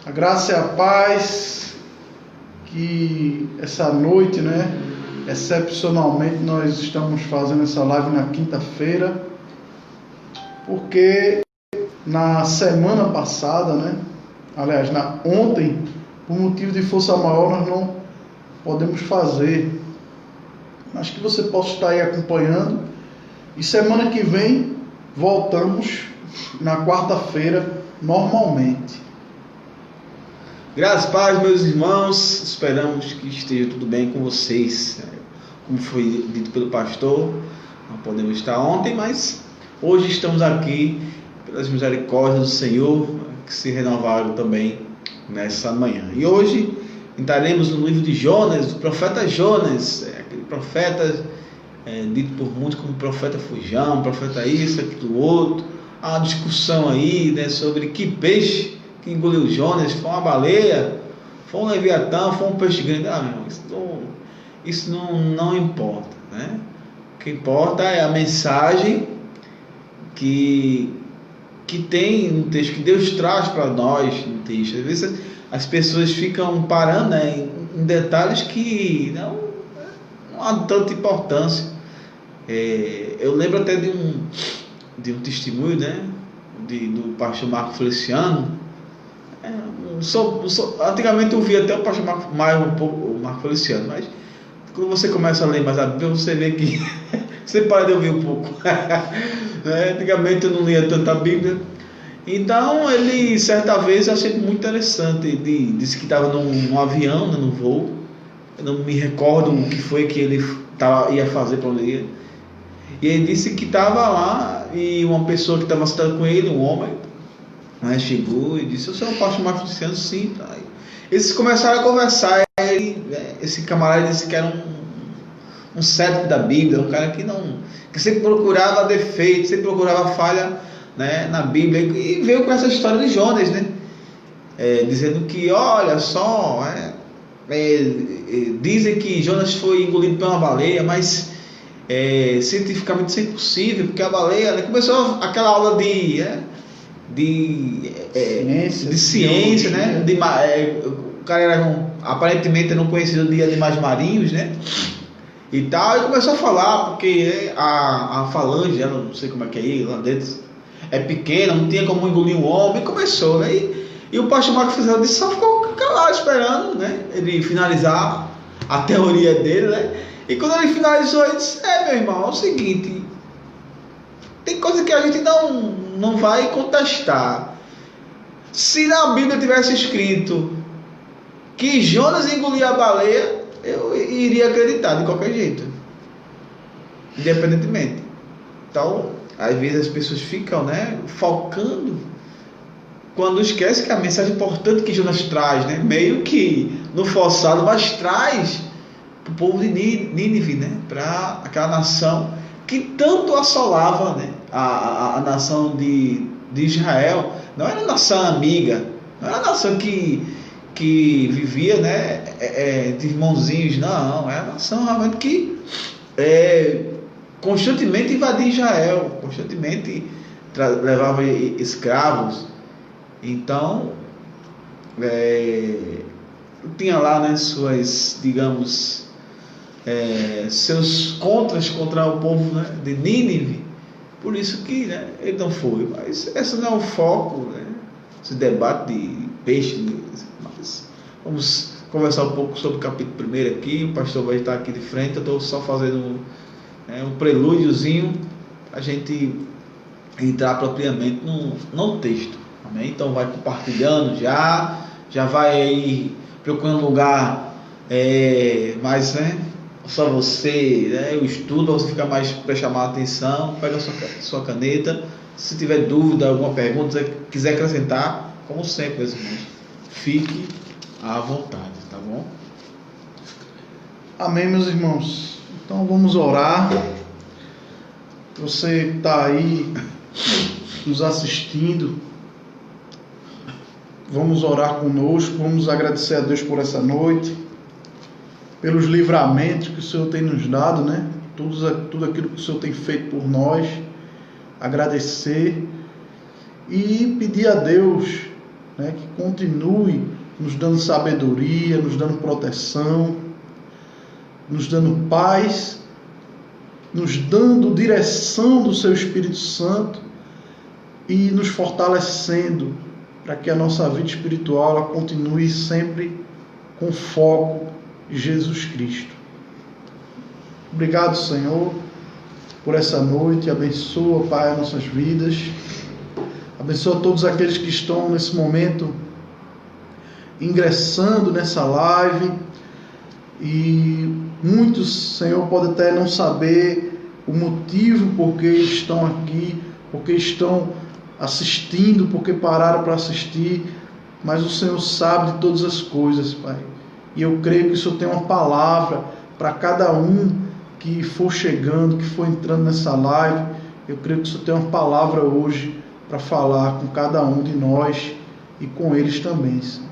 A graça e a paz, que essa noite, excepcionalmente nós estamos fazendo essa live na quinta-feira, porque na semana passada, ontem, por motivo de força maior, nós não podemos fazer, mas que você possa estar aí acompanhando, e semana que vem voltamos na quarta-feira normalmente. Graças a paz, meus irmãos, esperamos que esteja tudo bem com vocês. Como foi dito pelo pastor, não podemos estar ontem, mas hoje estamos aqui pelas misericórdias do Senhor, que se renovaram também nessa manhã. E hoje entraremos no livro de Jonas, do profeta Jonas, aquele profeta dito por muitos como profeta fujão, profeta isso, aquilo outro. Há uma discussão aí sobre que peixe que engoliu Jonas, foi uma baleia, foi um leviatã, foi um peixe grande. Meu irmão, isso não importa, né? O que importa é a mensagem que tem no texto, que Deus traz para nós no texto. Às vezes as pessoas ficam parando em detalhes que não há tanta importância. Eu lembro até de um testemunho, do pastor Marco Feliciano. Antigamente eu via até o pastor o Marco Feliciano, mas quando você começa a ler mais a Bíblia, você vê que você para de ouvir um pouco. Antigamente eu não lia tanta Bíblia. Então ele, certa vez, eu achei muito interessante. Ele disse que estava num avião, num voo. Eu não me recordo o que foi que ele ia fazer para ler. E ele disse que estava lá e uma pessoa que estava sentada com ele, um homem, chegou e disse: "O senhor é o pastor Marco Feliciano?" "Sim." Tá. Eles começaram a conversar. Esse camarada disse que era um cético da Bíblia, um cara que sempre procurava defeito, sempre procurava falha, na Bíblia, e veio com essa história de Jonas, dizendo que, olha só, dizem que Jonas foi engolido por uma baleia, mas cientificamente isso é impossível, porque a baleia, começou aquela aula de ciência, o cara era aparentemente não conhecido de animais marinhos, e tal, e começou a falar, porque a falange, ela não sei como é que é lá dentro, é pequena, não tinha como engolir um homem, e começou, e o pastor Marco Feliciano só ficou calado esperando, ele finalizar a teoria dele, e quando ele finalizou, ele disse: meu irmão, é o seguinte, tem coisa que a gente não vai contestar. Se na Bíblia tivesse escrito que Jonas engolia a baleia, eu iria acreditar de qualquer jeito, independentemente. Então, às vezes as pessoas ficam focando, quando esquece que a mensagem importante que Jonas traz, meio que no forçado, mas traz para o povo de Nínive, para aquela nação que tanto assolava a nação de Israel. Não era nação amiga, não era nação que vivia de irmãozinhos, não. Era nação realmente que constantemente invadia Israel, constantemente levava escravos. Então tinha lá suas, digamos, seus contras contra o povo de Nínive. Por isso que ele não foi. Mas esse não é o foco, esse debate de peixe. Mas vamos conversar um pouco sobre o capítulo 1 aqui. O pastor vai estar aqui de frente. Eu estou só fazendo um prelúdiozinho para a gente entrar propriamente no texto. Amém? Então vai compartilhando já vai aí procurando um lugar mais, só você, o estudo, para você ficar mais, para chamar a atenção. Pega a sua caneta. Se tiver dúvida, alguma pergunta, quiser acrescentar, como sempre, meus irmãos, fique à vontade, tá bom? Amém, meus irmãos. Então vamos orar. Você que está aí nos assistindo, vamos orar conosco, vamos agradecer a Deus por essa noite, pelos livramentos que o Senhor tem nos dado, tudo aquilo que o Senhor tem feito por nós. Agradecer e pedir a Deus né, que continue nos dando sabedoria, nos dando proteção, nos dando paz, nos dando direção do seu Espírito Santo e nos fortalecendo para que a nossa vida espiritual ela continue sempre com foco em Jesus Cristo. Obrigado, Senhor, por essa noite. Abençoa, Pai, as nossas vidas. Abençoa todos aqueles que estão nesse momento ingressando nessa live. E muitos, Senhor, podem até não saber o motivo por que estão aqui, por que estão assistindo, por que pararam para assistir, mas o Senhor sabe de todas as coisas, Pai. E eu creio que o Senhor tem uma palavra para cada um que for chegando, que for entrando nessa live. Eu creio que o Senhor tem uma palavra hoje para falar com cada um de nós e com eles também, Senhor.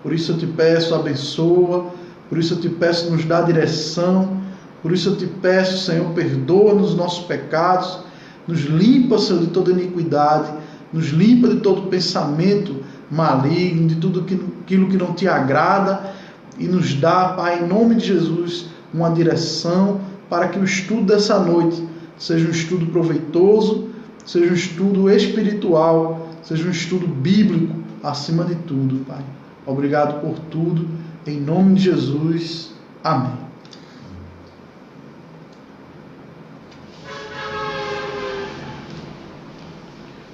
Por isso eu te peço, abençoa. Por isso eu te peço, nos dá direção. Por isso eu te peço, Senhor, perdoa-nos os nossos pecados. Nos limpa, Senhor, de toda iniquidade. Nos limpa de todo pensamento maligno, de tudo aquilo que não te agrada. E nos dá, Pai, em nome de Jesus, uma direção para que o estudo dessa noite seja um estudo proveitoso, seja um estudo espiritual, seja um estudo bíblico, acima de tudo, Pai. Obrigado por tudo. Em nome de Jesus. Amém.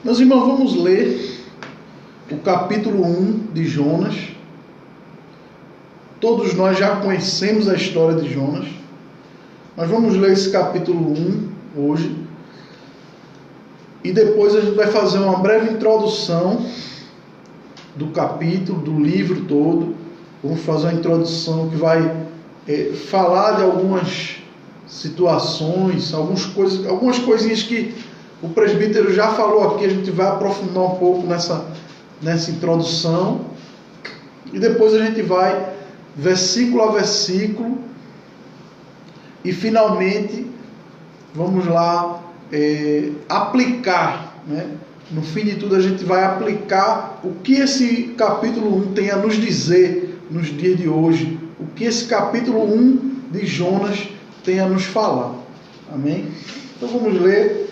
Meus irmãos, vamos ler o capítulo 1 de Jonas. Todos nós já conhecemos a história de Jonas. Mas vamos ler esse capítulo 1 hoje. E depois a gente vai fazer uma breve introdução do capítulo, do livro todo. Vamos fazer uma introdução que vai falar de algumas situações, algumas coisinhas que o presbítero já falou aqui. A gente vai aprofundar um pouco nessa introdução. E depois a gente vai versículo a versículo. E finalmente, vamos lá aplicar, né? No fim de tudo, a gente vai aplicar o que esse capítulo 1 tem a nos dizer nos dias de hoje. O que esse capítulo 1 de Jonas tem a nos falar. Amém? Então vamos ler.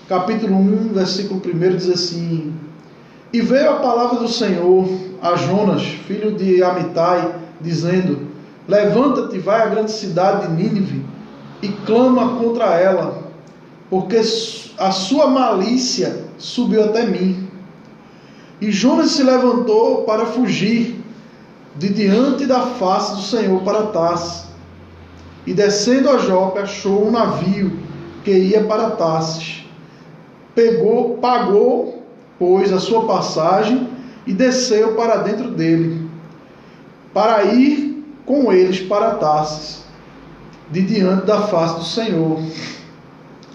Capítulo 1, versículo 1 diz assim: E veio a palavra do Senhor a Jonas, filho de Amitai, dizendo: Levanta-te, vai à grande cidade de Nínive e clama contra ela, porque a sua malícia subiu até mim. E Jonas se levantou para fugir de diante da face do Senhor para Tarsis. E descendo a Jope, achou um navio que ia para Tarsis. Pagou, pois, a sua passagem e desceu para dentro dele, para ir com eles para Tarsis, de diante da face do Senhor.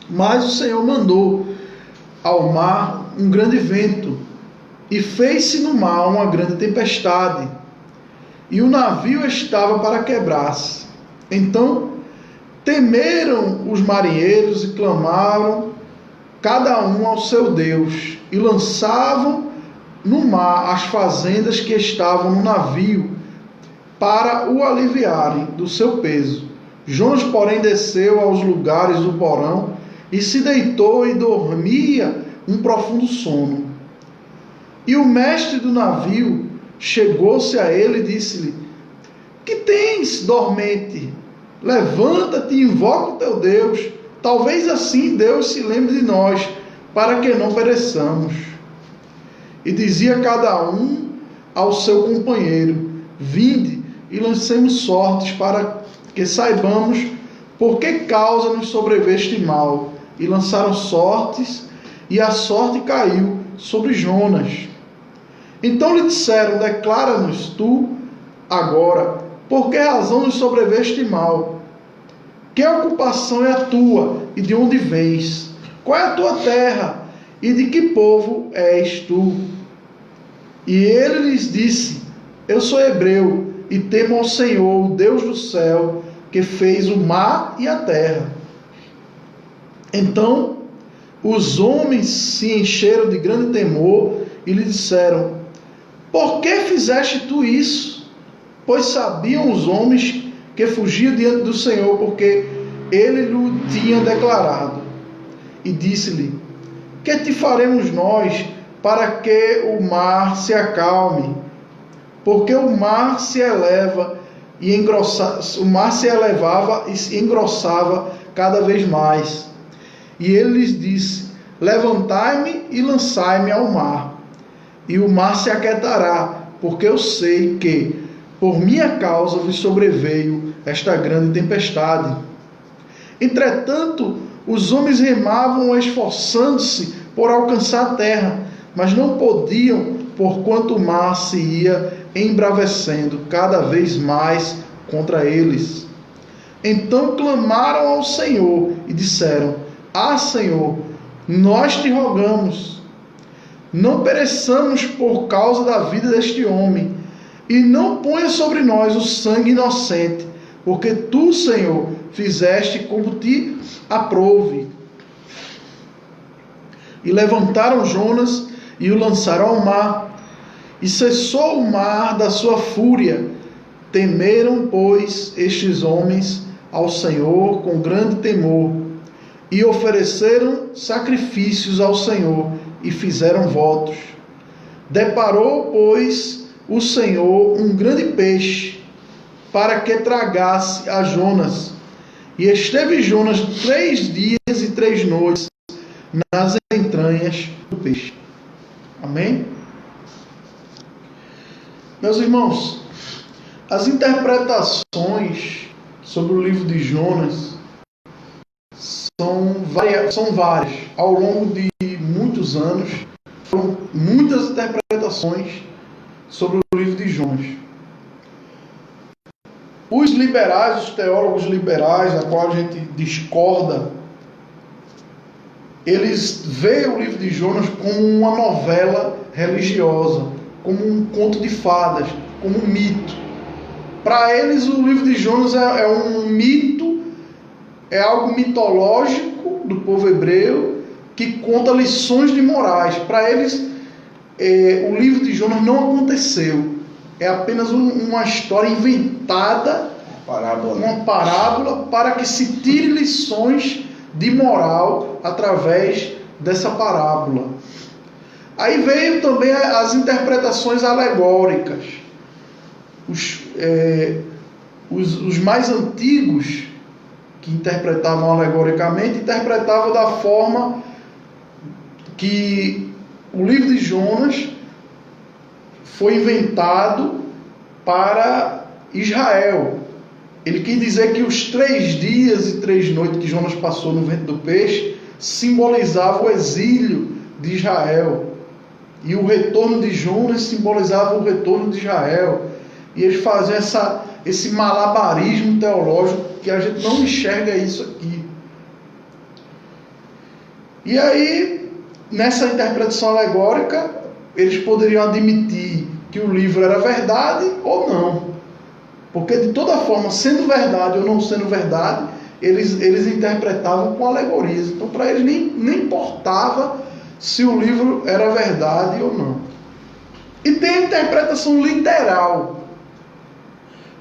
Mas o Senhor mandou ao mar um grande vento, e fez-se no mar uma grande tempestade, e o navio estava para quebrar-se. Então temeram os marinheiros e clamaram, cada um ao seu Deus, e lançavam no mar as fazendas que estavam no navio, para o aliviarem do seu peso. Jonas, porém, desceu aos lugares do porão, e se deitou e dormia um profundo sono. E o mestre do navio chegou-se a ele e disse-lhe: Que tens, dormente? Levanta-te e invoca o teu Deus. Talvez assim Deus se lembre de nós, para que não pereçamos. E dizia cada um ao seu companheiro: Vinde e lancemos sortes, para que saibamos por que causa nos sobreveio este mal. E lançaram sortes, e a sorte caiu sobre Jonas. Então lhe disseram: Declara-nos tu agora, por que razão nos sobreveio este mal? Que ocupação é a tua, e de onde vens? Qual é a tua terra, e de que povo és tu? E ele lhes disse: Eu sou hebreu, e temo ao Senhor, o Deus do céu, que fez o mar e a terra. Então os homens se encheram de grande temor e lhe disseram: por que fizeste tu isso? Pois sabiam os homens que fugiam diante do Senhor, porque ele lhe tinha declarado. E disse-lhe: que te faremos nós para que o mar se acalme? Porque o mar se eleva e o mar se elevava e se engrossava cada vez mais. E ele lhes disse: levantai-me e lançai-me ao mar, e o mar se aquietará, porque eu sei que por minha causa vos sobreveio esta grande tempestade. Entretanto, os homens remavam esforçando-se por alcançar a terra, mas não podiam, porquanto o mar se ia embravecendo cada vez mais contra eles. Então clamaram ao Senhor e disseram: ah, Senhor, nós te rogamos, não pereçamos por causa da vida deste homem, e não ponha sobre nós o sangue inocente, porque tu, Senhor, fizeste como te aprouve. E levantaram Jonas e o lançaram ao mar, e cessou o mar da sua fúria. Temeram, pois, estes homens ao Senhor com grande temor, e ofereceram sacrifícios ao Senhor, e fizeram votos. Deparou, pois, o Senhor um grande peixe, para que tragasse a Jonas. E esteve Jonas 3 dias e 3 noites nas entranhas do peixe. Amém? Meus irmãos, as interpretações sobre o livro de Jonas são várias. Ao longo de muitos anos, foram muitas interpretações sobre o livro de Jonas. Os liberais, os teólogos liberais, a qual a gente discorda, eles veem o livro de Jonas como uma novela religiosa, como um conto de fadas, como um mito. Para eles, o livro de Jonas é um mito, é algo mitológico do povo hebreu que conta lições de morais. Para eles, o livro de Jonas não aconteceu. É apenas uma história inventada, uma parábola para que se tire lições de moral através dessa parábola. Aí veio também as interpretações alegóricas. Os mais antigos, que interpretavam alegoricamente, interpretavam da forma que o livro de Jonas foi inventado para Israel. Ele quis dizer que os 3 dias e 3 noites que Jonas passou no ventre do peixe simbolizavam o exílio de Israel. E o retorno de Jonas simbolizava o retorno de Israel. E eles faziam esse malabarismo teológico que a gente não enxerga isso aqui. E aí, nessa interpretação alegórica, eles poderiam admitir que o livro era verdade ou não. Porque de toda forma, sendo verdade ou não sendo verdade, eles interpretavam com alegorias. Então para eles nem importava se o livro era verdade ou não. E tem a interpretação literal.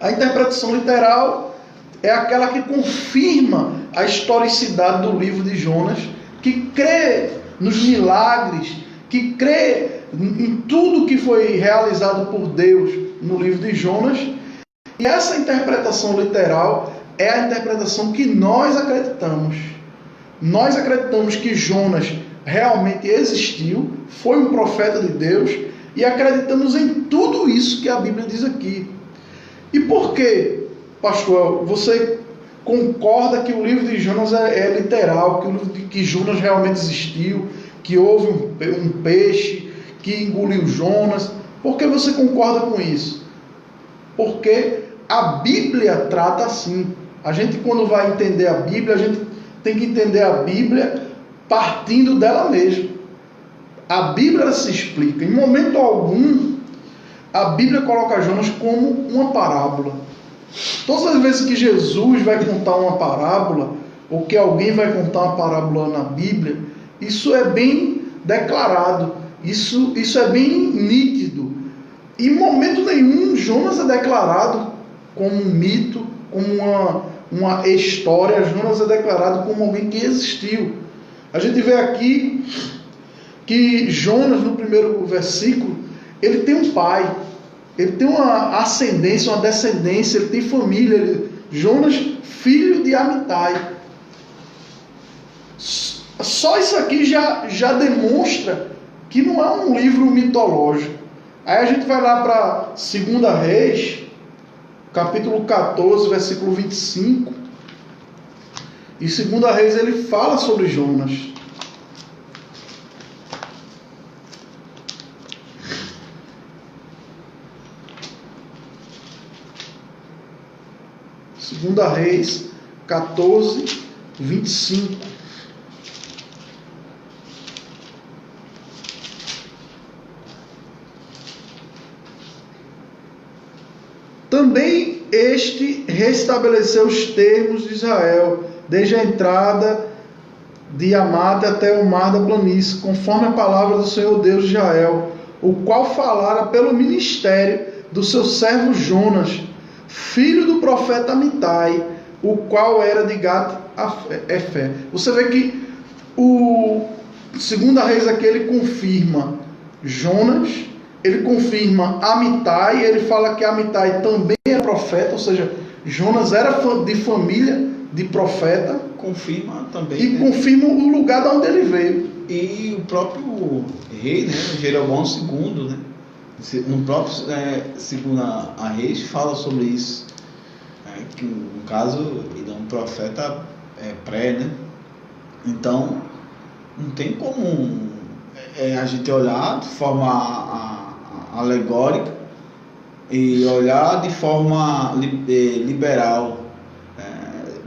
A interpretação literal é aquela que confirma a historicidade do livro de Jonas, que crê nos milagres, que crê em tudo que foi realizado por Deus no livro de Jonas. E essa interpretação literal é a interpretação que nós acreditamos. Nós acreditamos que Jonas realmente existiu, foi um profeta de Deus, e acreditamos em tudo isso que a Bíblia diz aqui. E por que, pastor, você concorda que o livro de Jonas é literal, que Jonas realmente existiu, que houve um peixe que engoliu Jonas? Por que você concorda com isso? Porque a Bíblia trata assim. A gente, quando vai entender a Bíblia, a gente tem que entender a Bíblia partindo dela mesma. A Bíblia se explica. Em momento algum, a Bíblia coloca Jonas como uma parábola. Todas as vezes que Jesus vai contar uma parábola, ou que alguém vai contar uma parábola na Bíblia, isso é bem declarado. Isso é bem nítido. Em momento nenhum, Jonas é declarado como um mito, como uma história. Jonas é declarado como alguém que existiu. A gente vê aqui que Jonas, no primeiro versículo, ele tem um pai, ele tem uma ascendência, uma descendência, ele tem família. Jonas, filho de Amitai. Só isso aqui já demonstra que não é um livro mitológico. Aí a gente vai lá para 2 Reis, capítulo 14, versículo 25. E 2 Reis ele fala sobre Jonas. Segunda Reis 14, 25. Também este restabeleceu os termos de Israel, desde a entrada de Amate até o mar da planície, conforme a palavra do Senhor Deus de Israel, o qual falara pelo ministério do seu servo Jonas, filho do profeta Amitai, o qual era de Gat-Efé. Você vê que o 2 Reis aqui ele confirma Jonas, ele confirma Amitai, ele fala que Amitai também é profeta, ou seja, Jonas era de família de profeta. Confirma também. E confirma o lugar de onde ele veio. E o próprio rei, né, Jeroboão II, né, no próprio Segunda Reis fala sobre isso, que no caso ele é um profeta pré, né? Então não tem como a gente olhar de forma alegórica e olhar de forma liberal,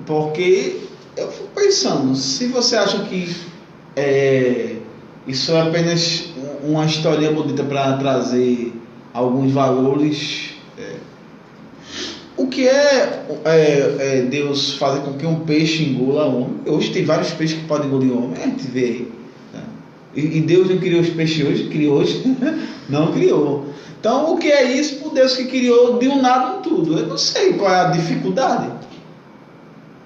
porque eu fico pensando, se você acha que isso é apenas uma história bonita para trazer alguns valores, o que Deus fazer com que um peixe engula um homem? Hoje tem vários peixes que podem engolir um homem, a gente vê aí, né? E Deus não criou os peixes hoje, criou hoje, não criou. Então o que é isso por Deus que criou de um nada um tudo? Eu não sei qual é a dificuldade.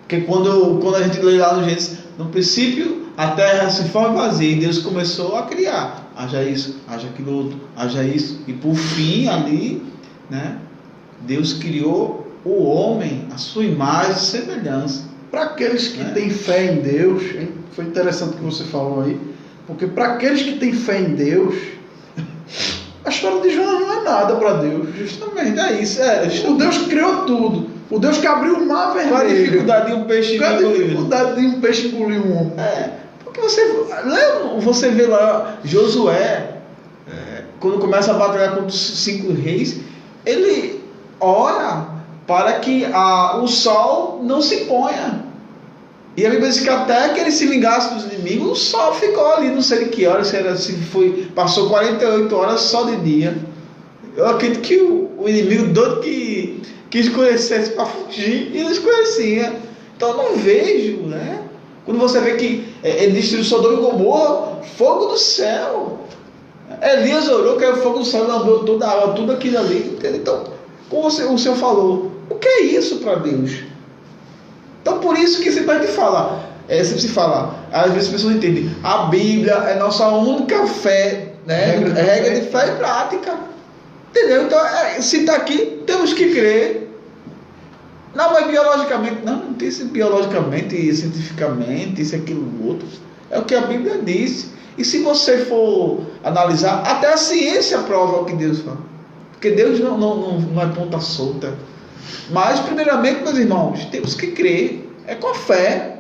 Porque quando a gente lê lá no Gênesis, no princípio a terra se forma vazia e Deus começou a criar. Haja isso, haja aquilo outro, haja isso. E por fim ali, né, Deus criou o homem, a sua imagem e semelhança. Para aqueles que têm fé em Deus, hein? Foi interessante o que você falou aí, porque para aqueles que têm fé em Deus, a história de Jonas não é nada para Deus. Justamente, é isso. O Deus que criou tudo. O Deus que abriu o mar vermelho. Qual a dificuldade de um peixe engolir? Qual a dificuldade de um peixe engolir um homem? Porque você vê lá Josué, quando começa a batalhar contra os 5 reis, ele ora para que o sol não se ponha. E a Bíblia diz que até que ele se vingasse dos inimigos, o sol ficou ali, não sei de que hora, passou 48 horas só de dia. Eu acredito que o inimigo doido que escurecesse para fugir, e não escurecia. Então eu não vejo, né? Quando você vê que ele destruiu Sodoma e Gomorra, fogo do céu. Elias orou, caiu fogo do céu, lambrou toda a água, tudo aquilo ali. Entendeu? Então, como o Senhor falou, o que é isso para Deus? Então por isso que sempre a gente fala, sempre se fala, às vezes as pessoas não entendem, a Bíblia é nossa única fé, né? Regra de fé e prática. Entendeu? Então, se está aqui, temos que crer. Não, mas biologicamente, não tem isso biologicamente, cientificamente, isso, aquilo, outro. É o que a Bíblia diz. E se você for analisar, até a ciência prova o que Deus fala. Porque Deus não é ponta solta. Mas, primeiramente, meus irmãos, temos que crer. É com a fé.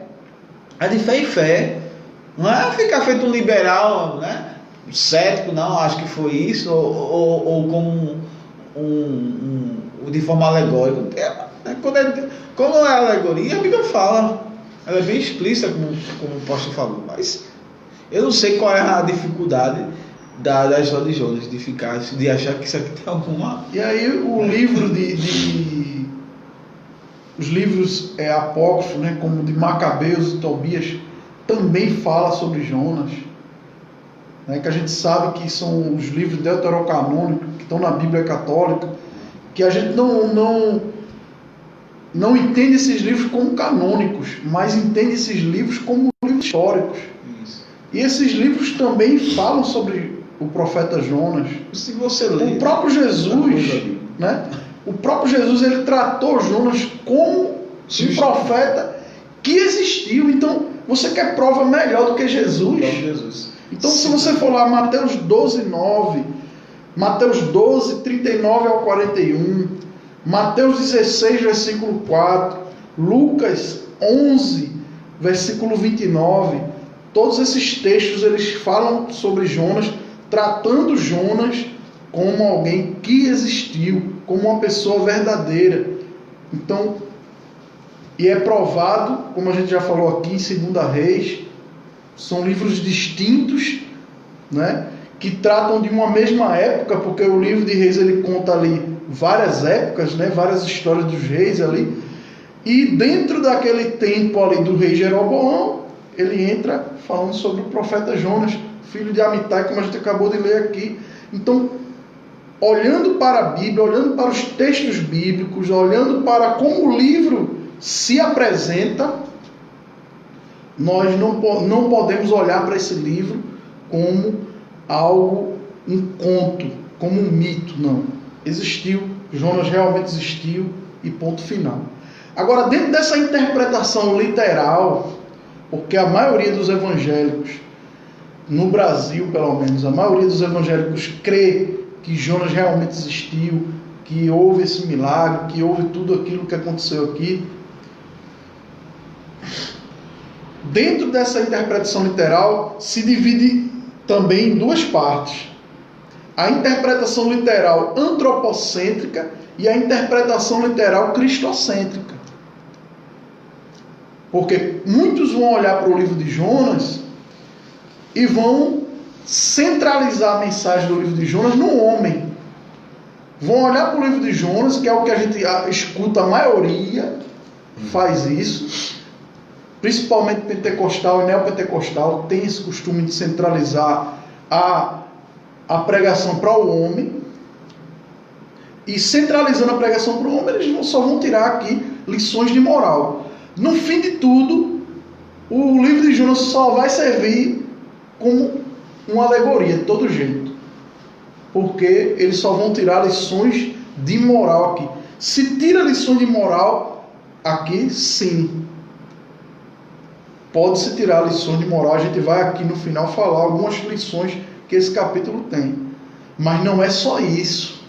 É de fé em fé. Não é ficar feito um liberal, né? Cético, não, acho que foi isso, ou como de forma alegórica. Quando é alegoria, a Bíblia fala, ela é bem explícita, como o pastor falou, mas eu não sei qual é a dificuldade da história de Jonas, de achar que isso aqui tem alguma... E aí o livro os livros apócrifos, né, como de Macabeus e Tobias, também fala sobre Jonas. né, que a gente sabe que são os livros deuterocanônicos, que estão na Bíblia Católica, que a gente não entende esses livros como canônicos, mas entende esses livros como livros históricos. Isso. E esses livros também falam sobre o profeta Jonas. Se você ler, o próprio Jesus, né? O próprio Jesus, ele tratou Jonas como um profeta que existiu. Então, você quer prova melhor do que Jesus? Então, se você for lá, Mateus 12, 9, Mateus 12, 39 ao 41, Mateus 16, versículo 4, Lucas 11, versículo 29, todos esses textos, eles falam sobre Jonas, tratando Jonas como alguém que existiu, como uma pessoa verdadeira. Então, e é provado, como a gente já falou aqui em 2 Reis, são livros distintos, né, que tratam de uma mesma época, porque o livro de Reis ele conta ali várias épocas, né, várias histórias dos reis ali, e dentro daquele tempo ali do rei Jeroboão, ele entra falando sobre o profeta Jonas, filho de Amitai, como a gente acabou de ler aqui. Então, olhando para a Bíblia, olhando para os textos bíblicos, olhando para como o livro se apresenta, nós não podemos olhar para esse livro como algo, um conto, como um mito, não. Existiu, Jonas realmente existiu e ponto final. Agora, dentro dessa interpretação literal, porque a maioria dos evangélicos, no Brasil pelo menos, a maioria dos evangélicos crê que Jonas realmente existiu, que houve esse milagre, que houve tudo aquilo que aconteceu aqui. Dentro dessa interpretação literal, se divide também em duas partes. A interpretação literal antropocêntrica e a interpretação literal cristocêntrica. Porque muitos vão olhar para o livro de Jonas e vão centralizar a mensagem do livro de Jonas no homem. Vão olhar para o livro de Jonas, que é o que a gente escuta, a maioria faz isso, principalmente pentecostal e neopentecostal, tem esse costume de centralizar a pregação para o homem. E centralizando a pregação para o homem, eles só vão tirar aqui lições de moral. No fim de tudo, o livro de Jonas só vai servir como uma alegoria, de todo jeito. Porque eles só vão tirar lições de moral aqui. Se tira lições de moral aqui, sim. Pode-se tirar lições de moral. A gente vai aqui no final falar algumas lições que esse capítulo tem. Mas não é só isso.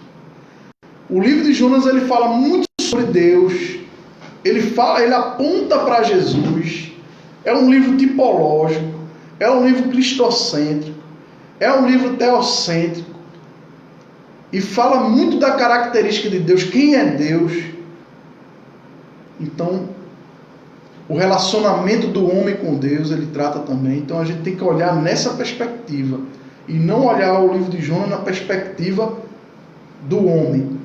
O livro de Jonas, ele fala muito sobre Deus. Ele aponta para Jesus. É um livro tipológico. É um livro cristocêntrico. É um livro teocêntrico. E fala muito da característica de Deus. Quem é Deus? Então, o relacionamento do homem com Deus, ele trata também. Então, a gente tem que olhar nessa perspectiva. E não olhar o livro de Jonas na perspectiva do homem.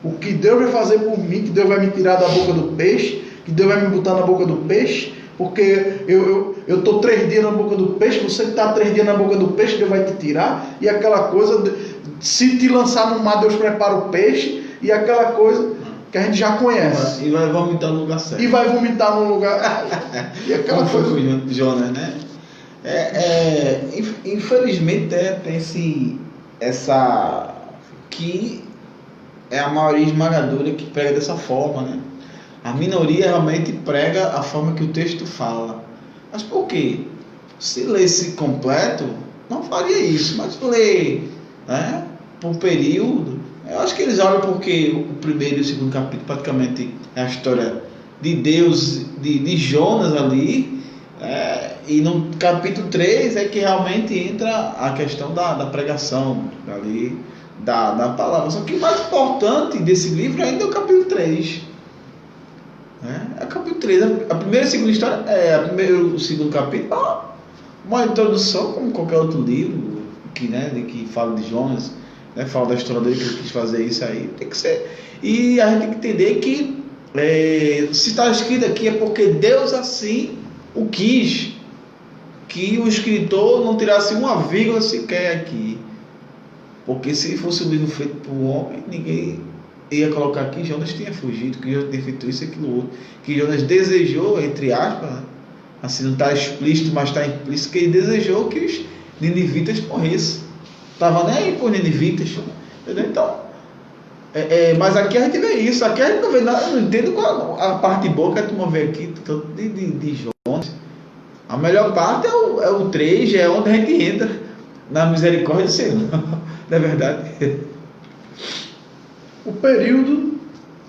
O que Deus vai fazer por mim, que Deus vai me tirar da boca do peixe, que Deus vai me botar na boca do peixe, porque eu estou 3 dias na boca do peixe, você que está 3 dias na boca do peixe, Deus vai te tirar, e aquela coisa, se te lançar no mar, Deus prepara o peixe, e aquela coisa que a gente já conhece. E vai vomitar no lugar certo. E vai vomitar no lugar... e aquela como coisa... foi com Jonas, né? Infelizmente tem essa... que é a maioria esmagadora que prega dessa forma, né? A minoria realmente prega a forma que o texto fala. Mas por quê? Se lesse completo, não faria isso. Mas ler, né, por período, eu acho que eles olham porque o primeiro e o segundo capítulo praticamente é a história de Deus, de Jonas ali, e no capítulo 3 é que realmente entra a questão da pregação ali, da palavra. Só que o mais importante desse livro ainda é o capítulo 3. É o capítulo 3. A primeira e a segunda história o segundo capítulo, uma introdução como qualquer outro livro que fala de Jonas, né, fala da história dele, que ele quis fazer isso aí. Tem que ser. E a gente tem que entender que se está escrito aqui é porque Deus assim o quis. que o escritor não tirasse uma vírgula sequer aqui. Porque se fosse um livro feito por um homem, ninguém ia colocar que Jonas tinha fugido, que Jonas tinha feito isso e aquilo outro. Que Jonas desejou, entre aspas, assim não está explícito, mas está implícito, que ele desejou que os ninivitas morressem. Estava nem aí por ninivitas. Entendeu? Então, mas aqui a gente vê isso. Aqui a gente não vê nada, eu não entendo qual a parte boa que a turma vê aqui de Jonas. A melhor parte é o 3, é onde a gente entra na misericórdia do Senhor. Não é verdade? O período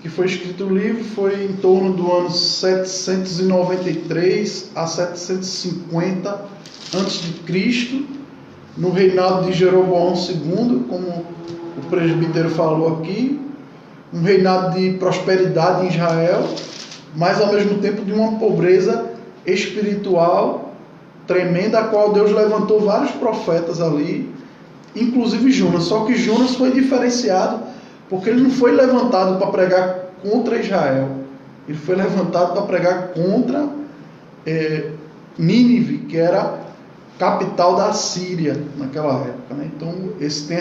que foi escrito o livro foi em torno do ano 793 a 750 a.C., no reinado de Jeroboão II, como o presbítero falou aqui, um reinado de prosperidade em Israel, mas ao mesmo tempo de uma pobreza espiritual tremenda, a qual Deus levantou vários profetas ali, inclusive Jonas. Só que Jonas foi diferenciado porque ele não foi levantado para pregar contra Israel, ele foi levantado para pregar contra Nínive, que era capital da Síria naquela época, né? Então tem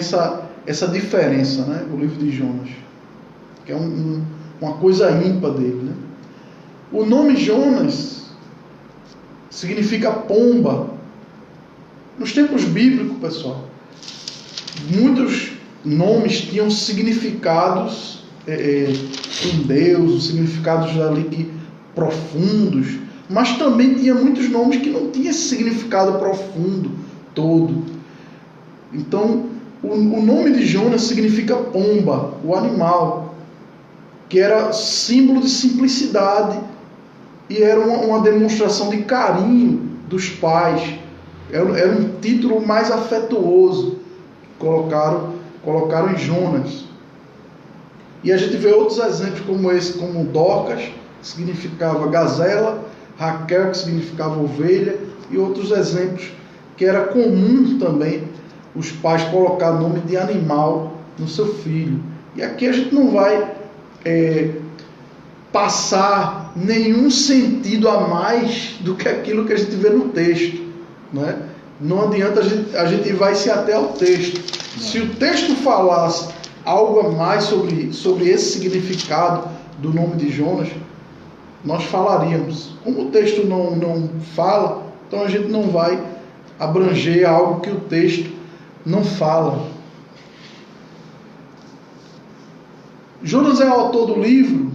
essa diferença, né? O livro de Jonas, que é uma coisa ímpar dele, né? O nome Jonas significa pomba. Nos tempos bíblicos, pessoal, muitos nomes tinham significados com Deus, significados ali profundos, mas também tinha muitos nomes que não tinham esse significado profundo todo. Então, o nome de Jonas significa pomba, o animal, que era símbolo de simplicidade e era uma demonstração de carinho dos pais. Era um título mais afetuoso que colocaram em Jonas. E a gente vê outros exemplos como esse, como Dorcas, que significava gazela, Raquel, que significava ovelha, e outros exemplos que era comum também os pais colocar nome de animal no seu filho. E aqui a gente não vai passar nenhum sentido a mais do que aquilo que a gente vê no texto, né? Não adianta, a gente vai se até ao texto. Não. Se o texto falasse algo a mais sobre esse significado do nome de Jonas, nós falaríamos. Como o texto não fala, então a gente não vai abranger algo que o texto não fala. Jonas é o autor do livro?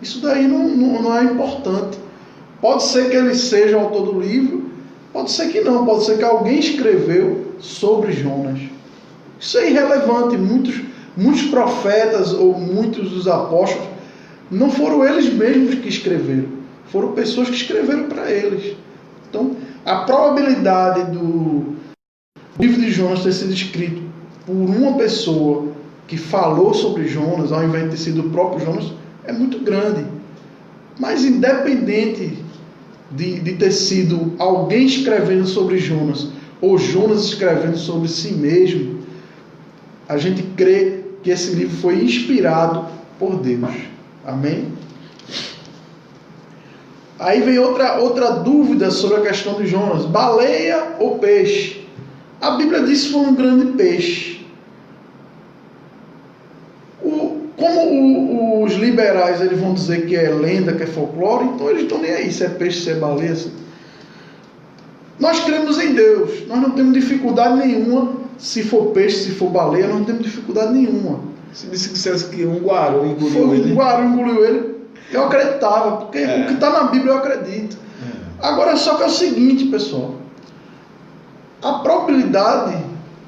Isso daí não é importante. Pode ser que ele seja o autor do livro, pode ser que não, pode ser que alguém escreveu sobre Jonas. Isso é irrelevante. Muitos profetas ou muitos dos apóstolos não foram eles mesmos que escreveram, foram pessoas que escreveram para eles. Então, a probabilidade do livro de Jonas ter sido escrito por uma pessoa que falou sobre Jonas, ao invés de ter sido o próprio Jonas, é muito grande. Mas independente de ter sido alguém escrevendo sobre Jonas, ou Jonas escrevendo sobre si mesmo, a gente crê que esse livro foi inspirado por Deus. Amém? Aí vem outra dúvida sobre a questão de Jonas: baleia ou peixe? A Bíblia diz que foi um grande peixe. Como os liberais eles vão dizer que é lenda, que é folclore, então eles estão nem aí se é peixe, se é baleia. Nós cremos em Deus, nós não temos dificuldade nenhuma. Se for peixe, se for baleia, nós não temos dificuldade nenhuma. Se dissesse que um guaru engoliu ele. Um guaru engoliu ele, eu acreditava, porque o que está na Bíblia eu acredito. Agora, só que é o seguinte, pessoal: a probabilidade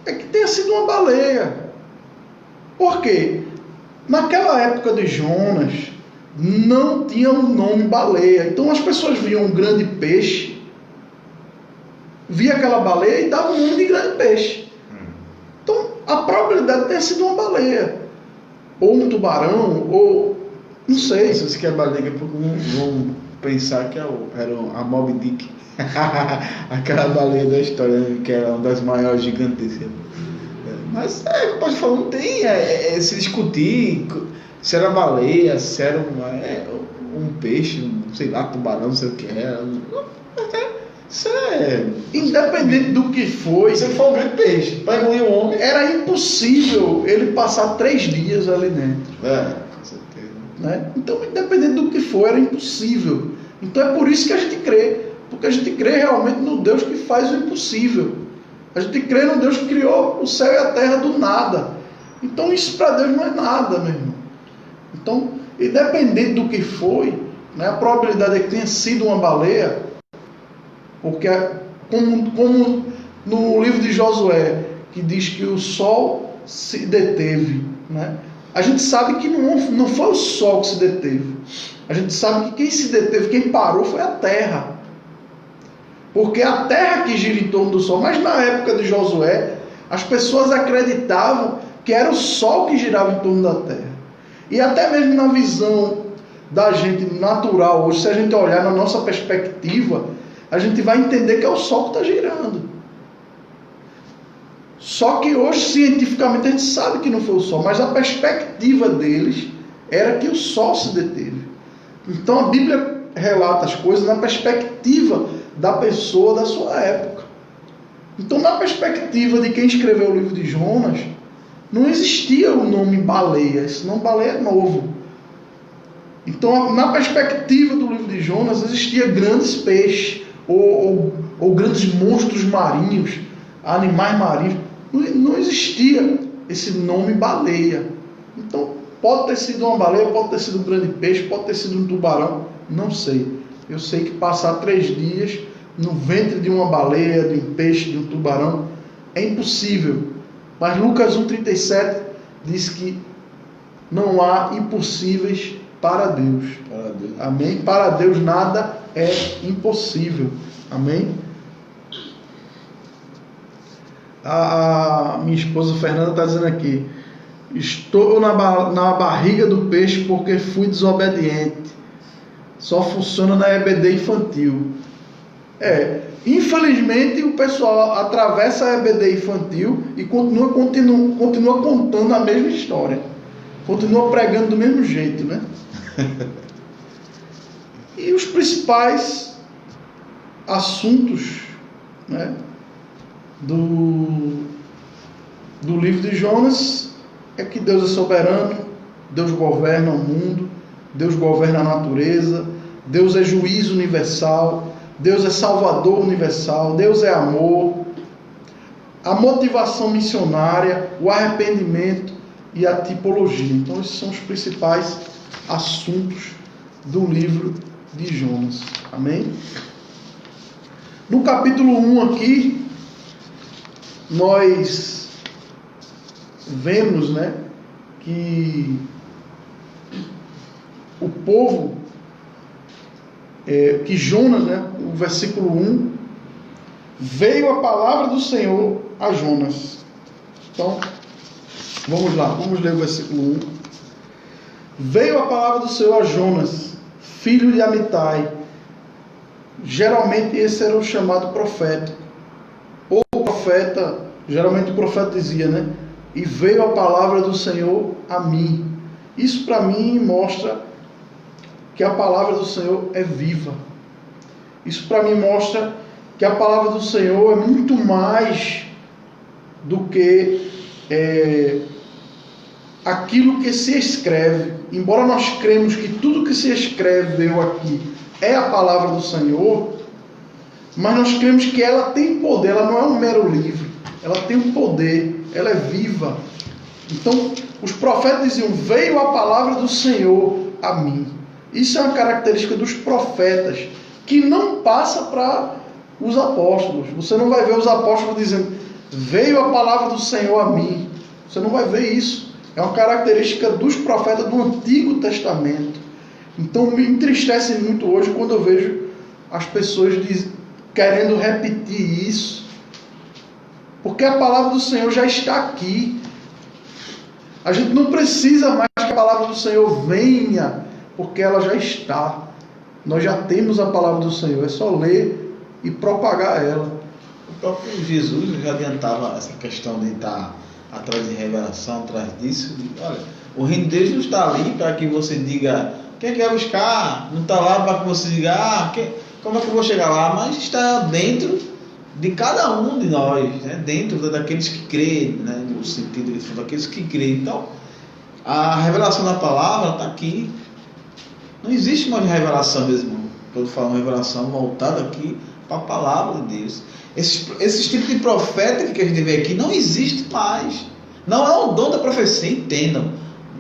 é que tenha sido uma baleia. Por quê? Naquela época de Jonas, não tinha o nome baleia. Então as pessoas viam um grande peixe, via aquela baleia e dava o nome de grande peixe. Então a probabilidade de ter sido uma baleia, ou um tubarão, ou não sei. Se você quer baleia, vão pensar que era a Moby Dick. Aquela baleia da história, que era uma das maiores gigantescas. Mas pode falar, não tem se discutir se era baleia, se era um peixe, sei lá, tubarão, não sei o que era. Isso é... Independente do que foi, Você foi um grande peixe. Para engolir um homem... era impossível ele passar 3 dias ali dentro. Com certeza. Né? Então, independente do que for, era impossível. Então é por isso que a gente crê. Porque a gente crê realmente no Deus que faz o impossível. A gente crê no Deus que criou o céu e a terra do nada. Então isso para Deus não é nada, meu irmão. Então, independente do que foi, né, a probabilidade é que tenha sido uma baleia, porque como no livro de Josué, que diz que o sol se deteve, né? A gente sabe que não foi o sol que se deteve. A gente sabe que quem se deteve, quem parou foi a terra. Porque a terra que gira em torno do sol. Mas na época de Josué, as pessoas acreditavam que era o sol que girava em torno da terra. E até mesmo na visão da gente natural hoje, se a gente olhar na nossa perspectiva, a gente vai entender que é o sol que está girando. Só que hoje, cientificamente, a gente sabe que não foi o sol, mas a perspectiva deles era que o sol se deteve. Então a Bíblia relata as coisas na perspectiva da pessoa da sua época. Então, na perspectiva de quem escreveu o livro de Jonas, não existia o nome baleia. Esse nome baleia é novo. Então, na perspectiva do livro de Jonas, existia grandes peixes ou grandes monstros marinhos, animais marinhos. Não existia esse nome baleia. Então, pode ter sido uma baleia, pode ter sido um grande peixe, pode ter sido um tubarão, não sei. Eu sei que passar 3 dias no ventre de uma baleia, de um peixe, de um tubarão, é impossível. Mas Lucas 1,37 diz que não há impossíveis para Deus. Amém? Para Deus nada é impossível. Amém? A minha esposa Fernanda está dizendo aqui: estou na barriga do peixe porque fui desobediente. Só funciona na EBD infantil. Infelizmente o pessoal atravessa a EBD infantil e continua contando a mesma história. Continua pregando do mesmo jeito, né? E os principais assuntos, né, do livro de Jonas é que Deus é soberano, Deus governa o mundo, Deus governa a natureza, Deus é juiz universal, Deus é salvador universal, Deus é amor, a motivação missionária, o arrependimento e a tipologia. Então esses são os principais assuntos do livro de Jonas. Amém? No capítulo 1 aqui, nós vemos, né, que o povo, que Jonas, né, o versículo 1, veio a palavra do Senhor a Jonas. Então, vamos lá, vamos ler o versículo 1. Veio a palavra do Senhor a Jonas, filho de Amitai. Geralmente esse era o chamado profeta. Ou profeta, geralmente o profeta dizia, né? E veio a palavra do Senhor a mim. Isso para mim mostra que a palavra do Senhor é viva. Isso para mim mostra que a palavra do Senhor é muito mais do que aquilo que se escreve. Embora nós cremos que tudo que se escreveu aqui é a palavra do Senhor, mas nós cremos que ela tem poder, ela não é um mero livro, ela tem um poder, ela é viva. Então, os profetas diziam, veio a palavra do Senhor a mim. Isso é uma característica dos profetas, que não passa para os apóstolos. Você não vai ver os apóstolos dizendo, veio a palavra do Senhor a mim. Você não vai ver isso. É uma característica dos profetas do Antigo Testamento. Então me entristece muito hoje quando eu vejo as pessoas querendo repetir isso. Porque a palavra do Senhor já está aqui. A gente não precisa mais que a palavra do Senhor venha, porque ela já está. Nós já temos a palavra do Senhor, é só ler e propagar ela. O próprio Jesus já adiantava essa questão de estar atrás de revelação, atrás disso. Olha, o reino de Deus não está ali para que você diga, quem quer buscar? Não está lá para que você diga, como é que eu vou chegar lá? Mas está dentro de cada um de nós, né? Dentro daqueles que creem, né? No sentido daqueles que creem. Então, a revelação da palavra está aqui. Não existe mais revelação mesmo. Quando eu falo revelação voltada aqui para a palavra de Deus. Esses tipos de profeta que a gente vê aqui não existe mais. Não é o dom da profecia, entendam.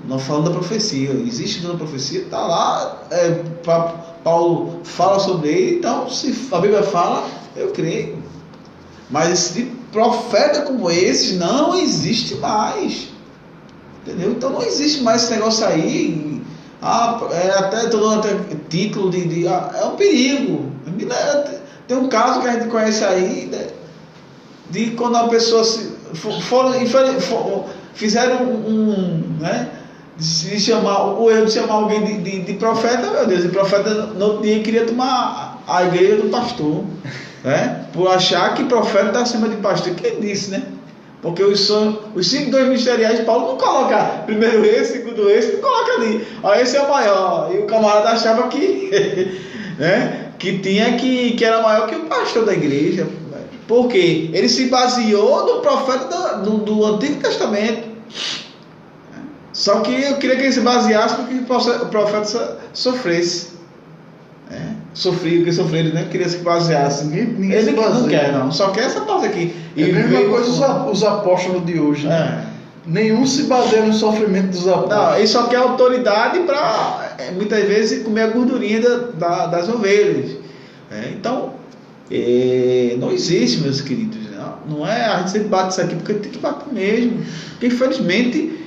Não falando da profecia, existe o dom da profecia, está lá, Paulo fala sobre ele, então se a Bíblia fala, eu creio. Mas esse tipo de profeta como esse não existe mais. Entendeu? Então não existe mais esse negócio aí. Até título é um perigo. Tem um caso que a gente conhece aí, né, de quando a pessoa fizeram né, o erro de chamar alguém de profeta, meu Deus, e profeta no outro dia queria tomar a igreja do pastor, né, por achar que profeta está acima de pastor. Quem disse, né? Porque os 5 dons ministeriais, Paulo não coloca primeiro esse, segundo esse, não coloca ali. Esse é o maior. E o camarada achava que, né, que era maior que o pastor da igreja. Por quê? Ele se baseou no profeta do Antigo Testamento. Só que eu queria que ele se baseasse porque o profeta sofresse. Sofrido, que sofreram, né? Queria se baseasse. Ninguém ele se baseia. Não quer, não. Só quer essa parte aqui. É a mesma coisa os apóstolos de hoje, né? Nenhum se baseia no sofrimento dos apóstolos. Não, ele só quer autoridade para, muitas vezes, comer a gordurinha das ovelhas. Então, não existe, meus queridos. Não é a gente sempre bate isso aqui porque tem que bater mesmo. Porque, infelizmente,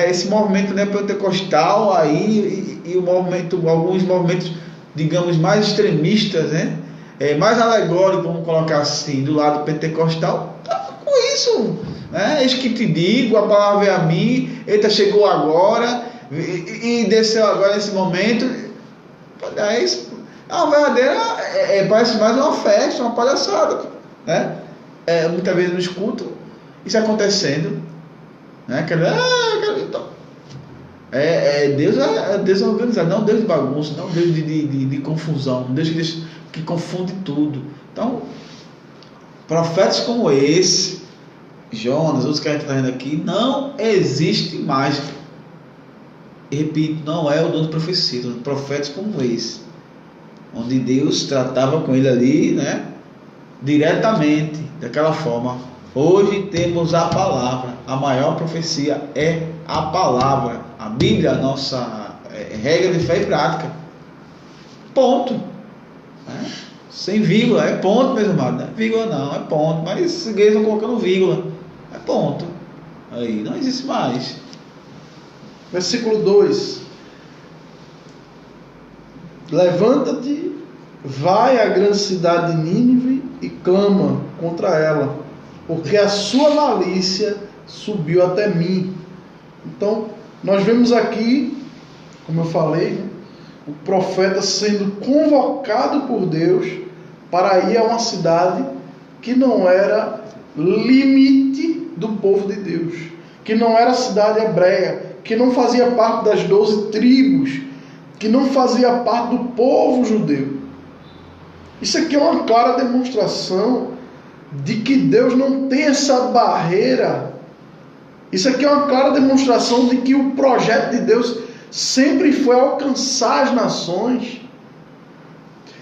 esse movimento, né, pentecostal aí e alguns movimentos, digamos, mais extremistas, né? Mais alegóricos, vamos colocar assim, do lado pentecostal, tá com isso, né? Eis que te digo, a palavra é a mim, eita, chegou agora, e desceu agora nesse momento. Isso, a verdadeira parece mais uma festa, uma palhaçada, né? Muitas vezes no escuto isso acontecendo, né? Então, Deus é Deus organizado, não Deus de bagunça, não Deus de confusão, Deus que confunde tudo. Então, profetas como esse, Jonas, outros que a gente está vendo aqui, não existe mais. E repito, não é o dom de profecia, profetas como esse, onde Deus tratava com ele ali, né, diretamente, daquela forma. Hoje temos a palavra, a maior profecia é a palavra, a Bíblia, a nossa regra de fé e prática. Ponto. Sem vírgula, é ponto, meus amados. Não é vírgula, não, é ponto. Mas os igrejas estão colocando vírgula, é ponto. Aí não existe mais. Versículo 2: levanta-te, vai à grande cidade de Nínive e clama contra ela, porque a sua malícia subiu até mim. Então, nós vemos aqui, como eu falei, né, o profeta sendo convocado por Deus para ir a uma cidade que não era limite do povo de Deus, que não era cidade hebreia, que não fazia parte das 12 tribos, que não fazia parte do povo judeu. Isso aqui é uma clara demonstração de que Deus não tem essa barreira. Isso aqui é uma clara demonstração de que o projeto de Deus sempre foi alcançar as nações,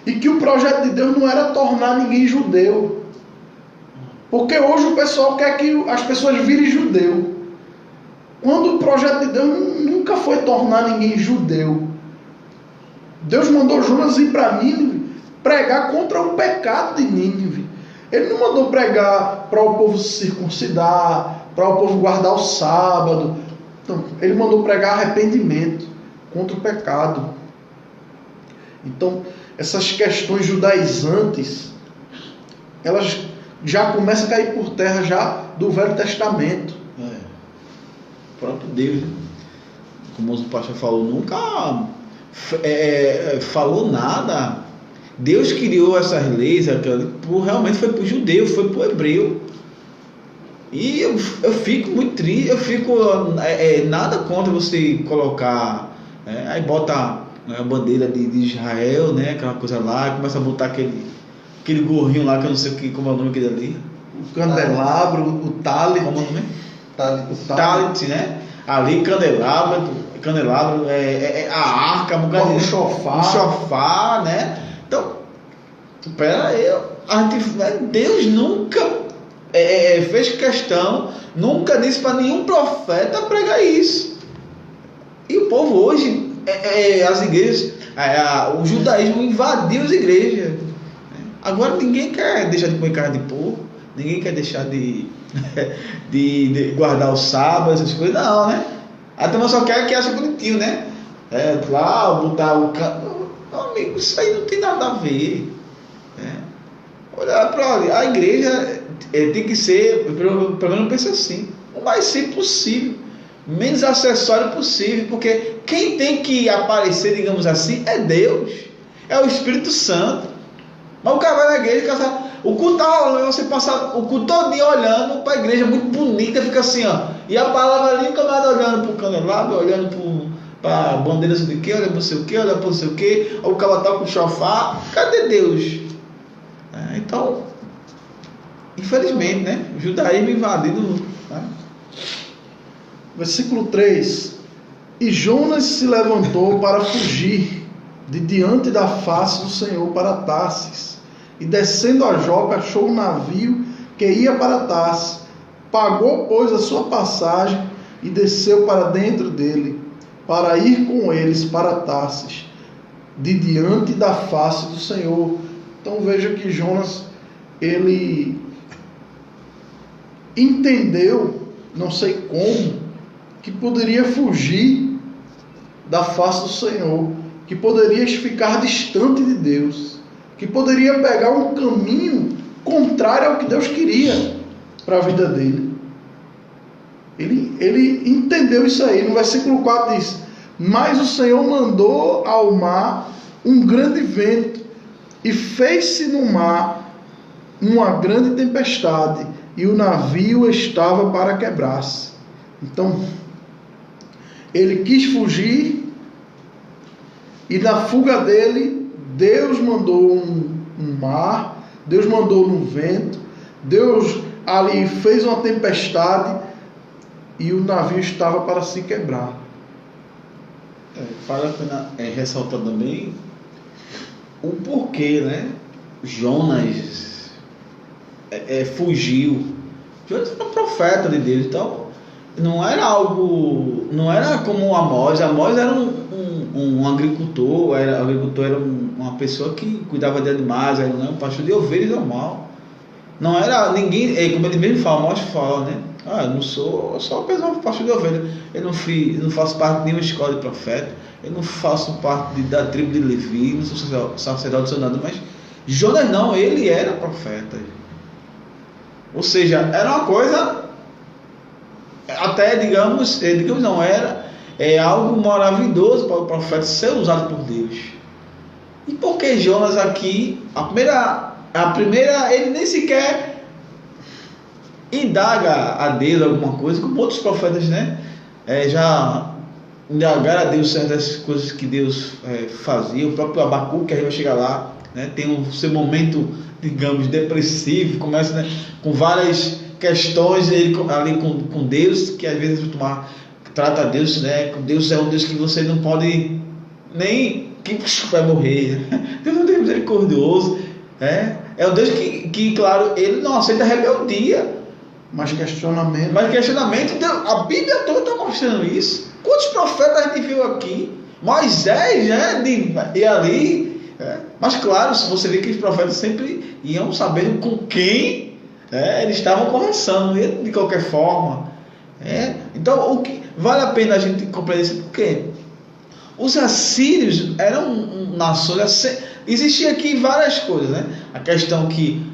e que o projeto de Deus não era tornar ninguém judeu, porque hoje o pessoal quer que as pessoas virem judeu, quando o projeto de Deus nunca foi tornar ninguém judeu. Deus mandou Jonas ir para Nínive pregar contra o pecado de Nínive. Ele não mandou pregar para o povo se circuncidar, para o povo guardar o sábado. Então, ele mandou pregar arrependimento contra o pecado. Então, essas questões judaizantes, elas já começam a cair por terra já do Velho Testamento. O próprio Deus, né? Como o pastor falou, nunca falou nada. Deus criou essas leis, realmente foi para o judeu, foi para o hebreu. E eu fico muito triste, nada contra você colocar, aí bota a bandeira de Israel, né? Aquela coisa lá, começa a botar aquele gorrinho lá, que eu não sei como é o nome aquele ali. O candelabro, o talit. Como é o nome? O Talit, né? Ali, candelabro, a arca, o chofar, né? Então, Deus nunca fez questão, nunca disse para nenhum profeta pregar isso. E o povo hoje, as igrejas, o judaísmo invadiu as igrejas. Agora ninguém quer deixar de comer carne de porco, ninguém quer deixar de guardar o sábado, essas coisas, não, né? A turma só quer que ache bonitinho, né? Lá, botar o canto. Não, amigo, isso aí não tem nada a ver. Olha, a igreja tem que ser, pelo menos eu penso assim, o mais simples possível, menos acessório possível, porque quem tem que aparecer, digamos assim, é Deus, é o Espírito Santo. Mas o cara vai na igreja, o culto tá rolando, você passa o culto todo dia olhando para a igreja muito bonita, fica assim, ó, e a palavra ali, o camarada olhando para o candelabro, olhando para a bandeira, não sei o que, olha para não sei o que, olha para não sei o que, o cara tá com o chofar, cadê Deus? Então, infelizmente, né? O judaísmo invadido. Né? Versículo 3: E Jonas se levantou para fugir de diante da face do Senhor para Tarsis, e descendo a Jope achou um navio que ia para Tarsis, pagou, pois, a sua passagem e desceu para dentro dele, para ir com eles para Tarsis, de diante da face do Senhor. Então veja que Jonas, ele entendeu, não sei como, que poderia fugir da face do Senhor, que poderia ficar distante de Deus, que poderia pegar um caminho contrário ao que Deus queria para a vida dele. Ele entendeu isso aí. No versículo 4 diz: Mas o Senhor mandou ao mar um grande vento, e fez-se no mar uma grande tempestade, e o navio estava para quebrar-se. Então, ele quis fugir, e na fuga dele, Deus mandou um mar, Deus mandou um vento, Deus ali fez uma tempestade, e o navio estava para se quebrar. Vale a pena ressaltar também o porquê, né? Jonas fugiu. Jonas era um profeta de Deus, então não era algo, não era como Amós. Amós era um agricultor, era uma pessoa que cuidava de animais, era um pastor de ovelhas normal. Não era ninguém, como ele mesmo fala, Amós fala, né? Eu sou apenas um pastor de ovelhas. Eu não faço parte de nenhuma escola de profeta. Eu não faço parte da tribo de Levi, não sou sacerdote, sou nada, mas Jonas não, ele era profeta. Ou seja, era uma coisa, até digamos não, era algo maravilhoso para o profeta ser usado por Deus. E por que Jonas aqui, a primeira, ele nem sequer indaga a Deus alguma coisa, como outros profetas, né? Já indagaram a Deus certas coisas que Deus fazia. O próprio Abacuque, que a gente vai chegar lá, né? Tem o seu momento, digamos, depressivo, começa, né, com várias questões ali com Deus, que às vezes trata Deus, né? Deus é um Deus que você não pode nem, que vai morrer, né? Deus é um Deus misericordioso, é um Deus que, claro, ele não aceita rebeldia, mas questionamento. Então, a Bíblia toda está mostrando isso. Quantos profetas a gente viu aqui? Moisés, né? E ali. Mas claro, se você vê que os profetas sempre iam sabendo com quem eles estavam conversando, de qualquer forma. Então, o que vale a pena a gente compreender isso, porque os assírios eram nações. Existia aqui várias coisas, né? A questão que,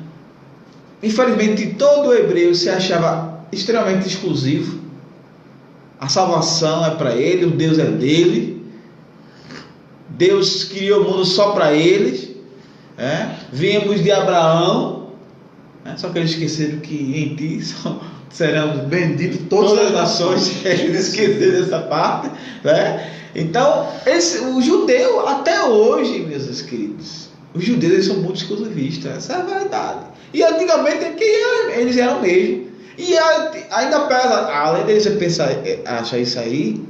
infelizmente, todo hebreu se achava extremamente exclusivo. A salvação é para ele, o Deus é dele. Deus criou o mundo só para eles. Viemos de Abraão, só que eles esqueceram que em ti serão bendito todas as nações. Ele esqueceu dessa parte, né? Então, o judeu, até hoje, meus queridos, os judeus eles são muito exclusivistas, essa é a verdade. E antigamente eles eram mesmo. E ainda pesa, além deles achar isso aí,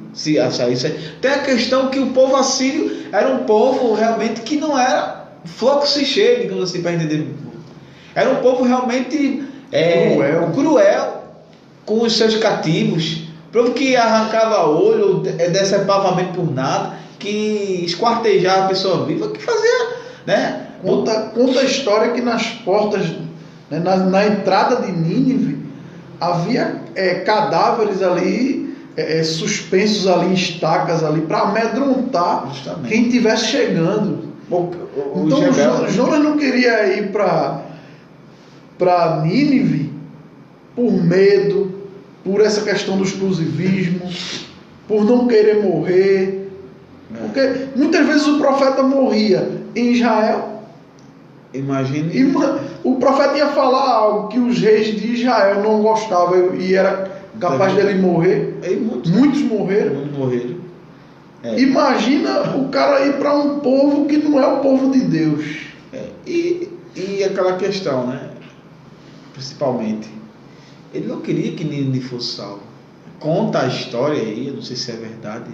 tem a questão que o povo assírio era um povo realmente que não era fluxo cheio, digamos assim, para entender. Era um povo realmente cruel com os seus cativos, povo que arrancava olho, decepava mente por nada, que esquartejava a pessoa viva, que fazia, né? Conta a história que nas portas, né, na entrada de Nínive, havia cadáveres ali, suspensos ali em estacas ali, para amedrontar justamente quem estivesse chegando. Então Jonas não queria ir para Nínive por medo, por essa questão do exclusivismo, por não querer morrer. Porque muitas vezes o profeta morria em Israel. Imagine. O profeta ia falar algo que os reis de Israel não gostavam e era capaz dele morrer. Muitos morreram. Imagina o cara ir para um povo que não é o povo de Deus. E aquela questão, né? Principalmente, ele não queria que Nínive fosse salvo. Conta a história aí, eu não sei se é verdade.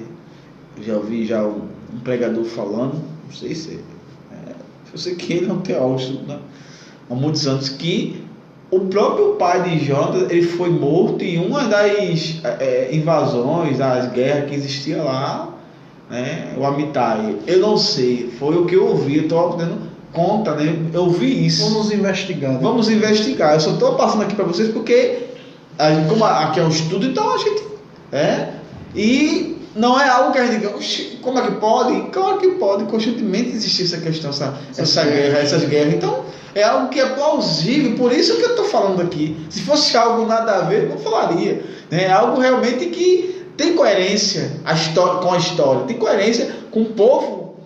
Eu já ouvi um pregador falando, não sei se eu sei que ele é um teólogo, né? Há muitos anos, que o próprio pai de Jonas ele foi morto em uma das invasões, das guerras que existia lá, né? O Amitai. Eu não sei, foi o que eu ouvi, eu estou dando conta, né? Eu vi isso. Vamos investigar. Eu só estou passando aqui para vocês porque, como aqui é um estudo, então a gente. E não é algo que a gente diga, como é que pode? Claro que pode, constantemente existir essa questão, essas guerras. Então, é algo que é plausível, por isso que eu estou falando aqui. Se fosse algo nada a ver, eu não falaria. É algo realmente que tem coerência com a história, tem coerência com o povo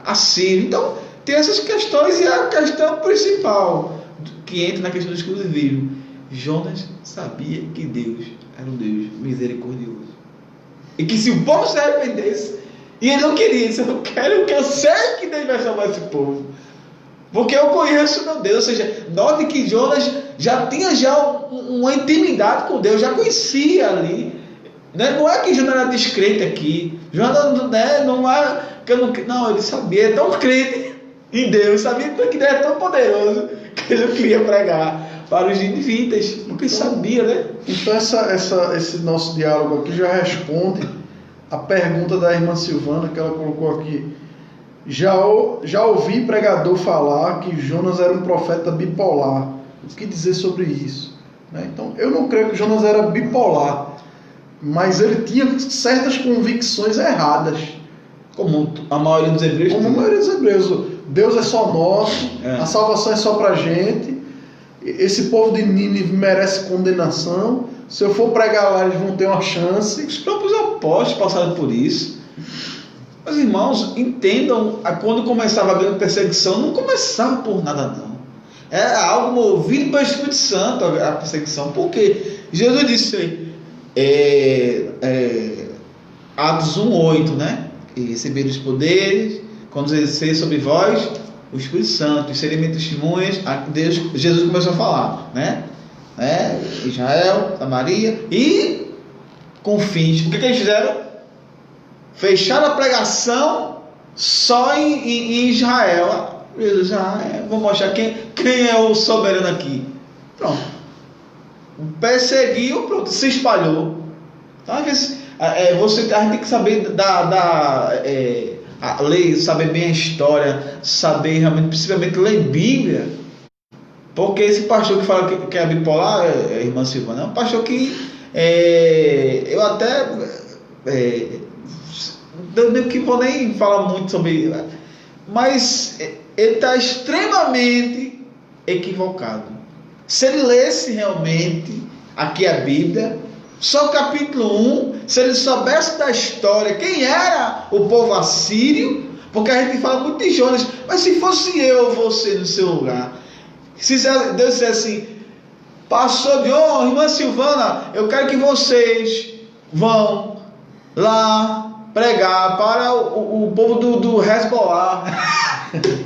assírio. Então, tem essas questões, e a questão principal que entra na questão do exclusivismo. Jonas sabia que Deus era um Deus misericordioso. E que se o povo se arrependesse, e ele não queria isso, eu sei que Deus vai salvar esse povo. Porque eu conheço meu Deus. Ou seja, note que Jonas já tinha uma intimidade com Deus, já conhecia ali. Não é que Jonas era descrente aqui. Jonas não, ele sabia, é tão crente em Deus, sabia que Deus é tão poderoso que ele não queria pregar para os ninivitas, porque sabia, né? Então esse nosso diálogo aqui já responde a pergunta da irmã Silvana, que ela colocou aqui. Já ouvi pregador falar que Jonas era um profeta bipolar. O que dizer sobre isso? Então, eu não creio que Jonas era bipolar, mas ele tinha certas convicções erradas. Como a maioria dos hebreus. Como a maioria dos hebreus. Deus é só nosso, a salvação é só pra gente. Esse povo de Nínive merece condenação. Se eu for pregar lá, eles vão ter uma chance. Os próprios apóstolos passaram por isso. Mas, irmãos, entendam, quando começava a grande perseguição, não começava por nada, não. Era algo movido pelo Espírito Santo, a perseguição. Por quê? Jesus disse Atos 1:8, né? E receberam os poderes, quando exercer sobre vós o Espírito Santo, e serem minhas testemunhas. Jesus começou a falar, né? Israel, Samaria, e com fins. O que eles fizeram? Fecharam a pregação só em Israel. Jesus, vou mostrar quem é o soberano aqui. Pronto. Perseguiu, pronto, se espalhou. Então, às vezes, a gente tem que saber a lei, saber bem a história, saber realmente, principalmente ler Bíblia. Porque esse pastor que fala que é bipolar, irmã Silvana, é um pastor que eu até que vou nem falar muito sobre, mas ele está extremamente equivocado. Se ele lesse realmente aqui a Bíblia, só o capítulo 1, se ele soubesse da história, quem era o povo assírio, porque a gente fala muito de Jonas, mas se fosse eu ou você no seu lugar, se Deus dissesse assim, passou de irmã Silvana, eu quero que vocês vão lá pregar para o povo do Hezbollah.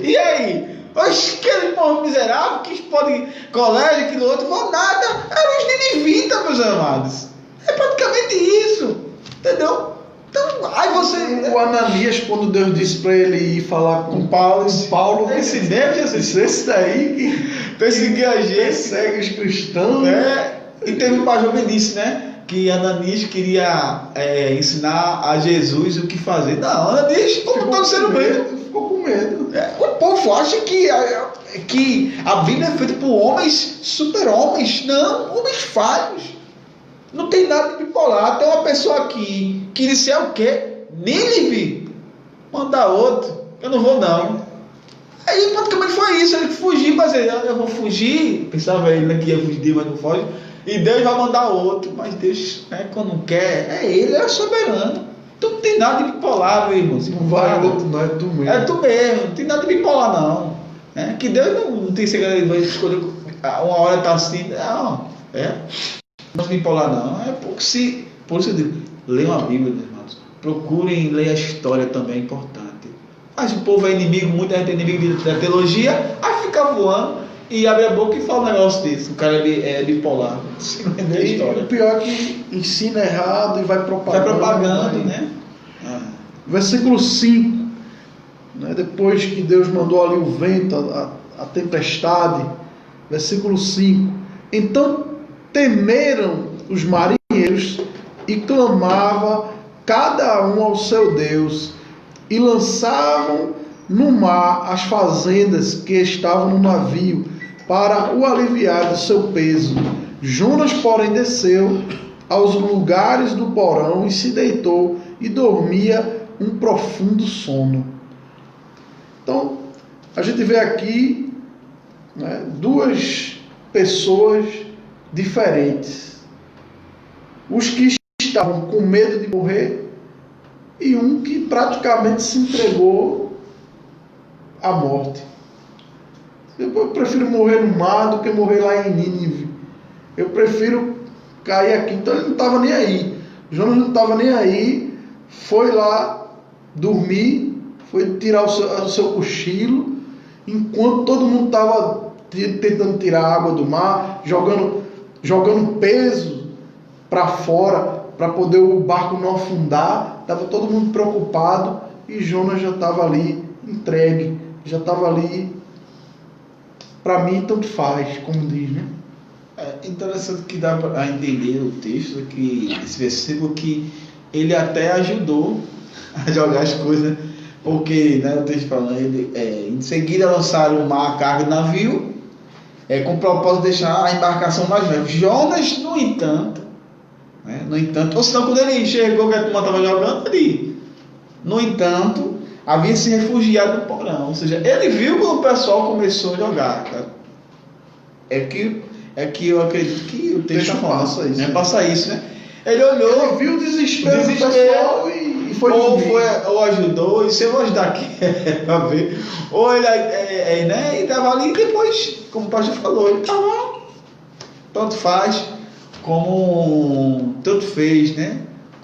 E aí? Aquele povo miserável que pode colégio, aquilo outro, vão nada. Eram os ninivitas, meus amados. É praticamente isso. Entendeu? Então, aí você. O Ananias, quando Deus disse para ele ir falar com Paulo, esse mesmo, Jesus. Esse daí que perseguia a gente. Persegue os cristãos. E teve um pastor que disse, né? Que Ananias queria ensinar a Jesus o que fazer. Não, Ananias ficou todo ser humano. Ficou com medo. O povo acha que a Bíblia é feita por homens, super-homens. Não, homens falhos. Não tem nada de bipolar. Tem uma pessoa aqui que disse o quê? Nínive. Mandar outro. Eu não vou não. Aí praticamente foi isso. Ele fugiu, mas eu vou fugir. Pensava ele que ia fugir, mas não foge. E Deus vai mandar outro. Mas Deus, quando quer, ele é soberano. Então não tem nada de bipolar, meu irmão. Não vai outro, não, é tu mesmo. É tu mesmo, não tem nada de bipolar, não. Que Deus não tem segredo, ele vai escolher. Uma hora tá assim, não. Não é bipolar, não. Por isso eu digo, leiam a Bíblia, meus irmãos. Procurem ler a história também, é importante. Mas o povo é inimigo, muita gente é inimigo da teologia, aí fica voando e abre a boca e fala um negócio desse. O cara é bipolar. Se não entender a história. O pior é que ensina errado e vai propagando. Vai propagando, né? Versículo 5. Né, depois que Deus mandou ali o vento, a tempestade. Versículo 5. Então temeram os marinheiros e clamavam cada um ao seu Deus e lançavam no mar as fazendas que estavam no navio para o aliviar do seu peso. Jonas, porém, desceu aos lugares do porão e se deitou e dormia um profundo sono. Então, a gente vê aqui, né, duas pessoas diferentes. Os que estavam com medo de morrer e um que praticamente se entregou à morte. Eu prefiro morrer no mar do que morrer lá em Nínive. Eu prefiro cair aqui. Então ele não estava nem aí. Jonas não estava nem aí. Foi lá dormir, foi tirar o seu cochilo, enquanto todo mundo estava tentando tirar a água do mar, jogando peso para fora, para poder o barco não afundar. Estava todo mundo preocupado e Jonas já estava ali entregue, já estava ali. Para mim, tanto faz, como diz, né? É interessante que dá para entender o texto, que esse versículo, que ele até ajudou a jogar as coisas, porque, né, o texto falando, em seguida lançaram o mar a carga do navio, com o propósito de deixar a embarcação mais leve. Jonas, no entanto, ou senão quando ele enxergou que a turma estava jogando, no entanto, havia se refugiado no porão. Ou seja, ele viu quando o pessoal começou a jogar. Cara. É que eu acredito que o texto passa isso. Passa isso, né? Ele olhou, ele viu o desespero do pessoal e foi ou ajudou, e se eu vou ajudar aqui para ver. Ou ele estava ali e depois, como o pastor falou, ele estava, tanto faz, como tanto fez, né?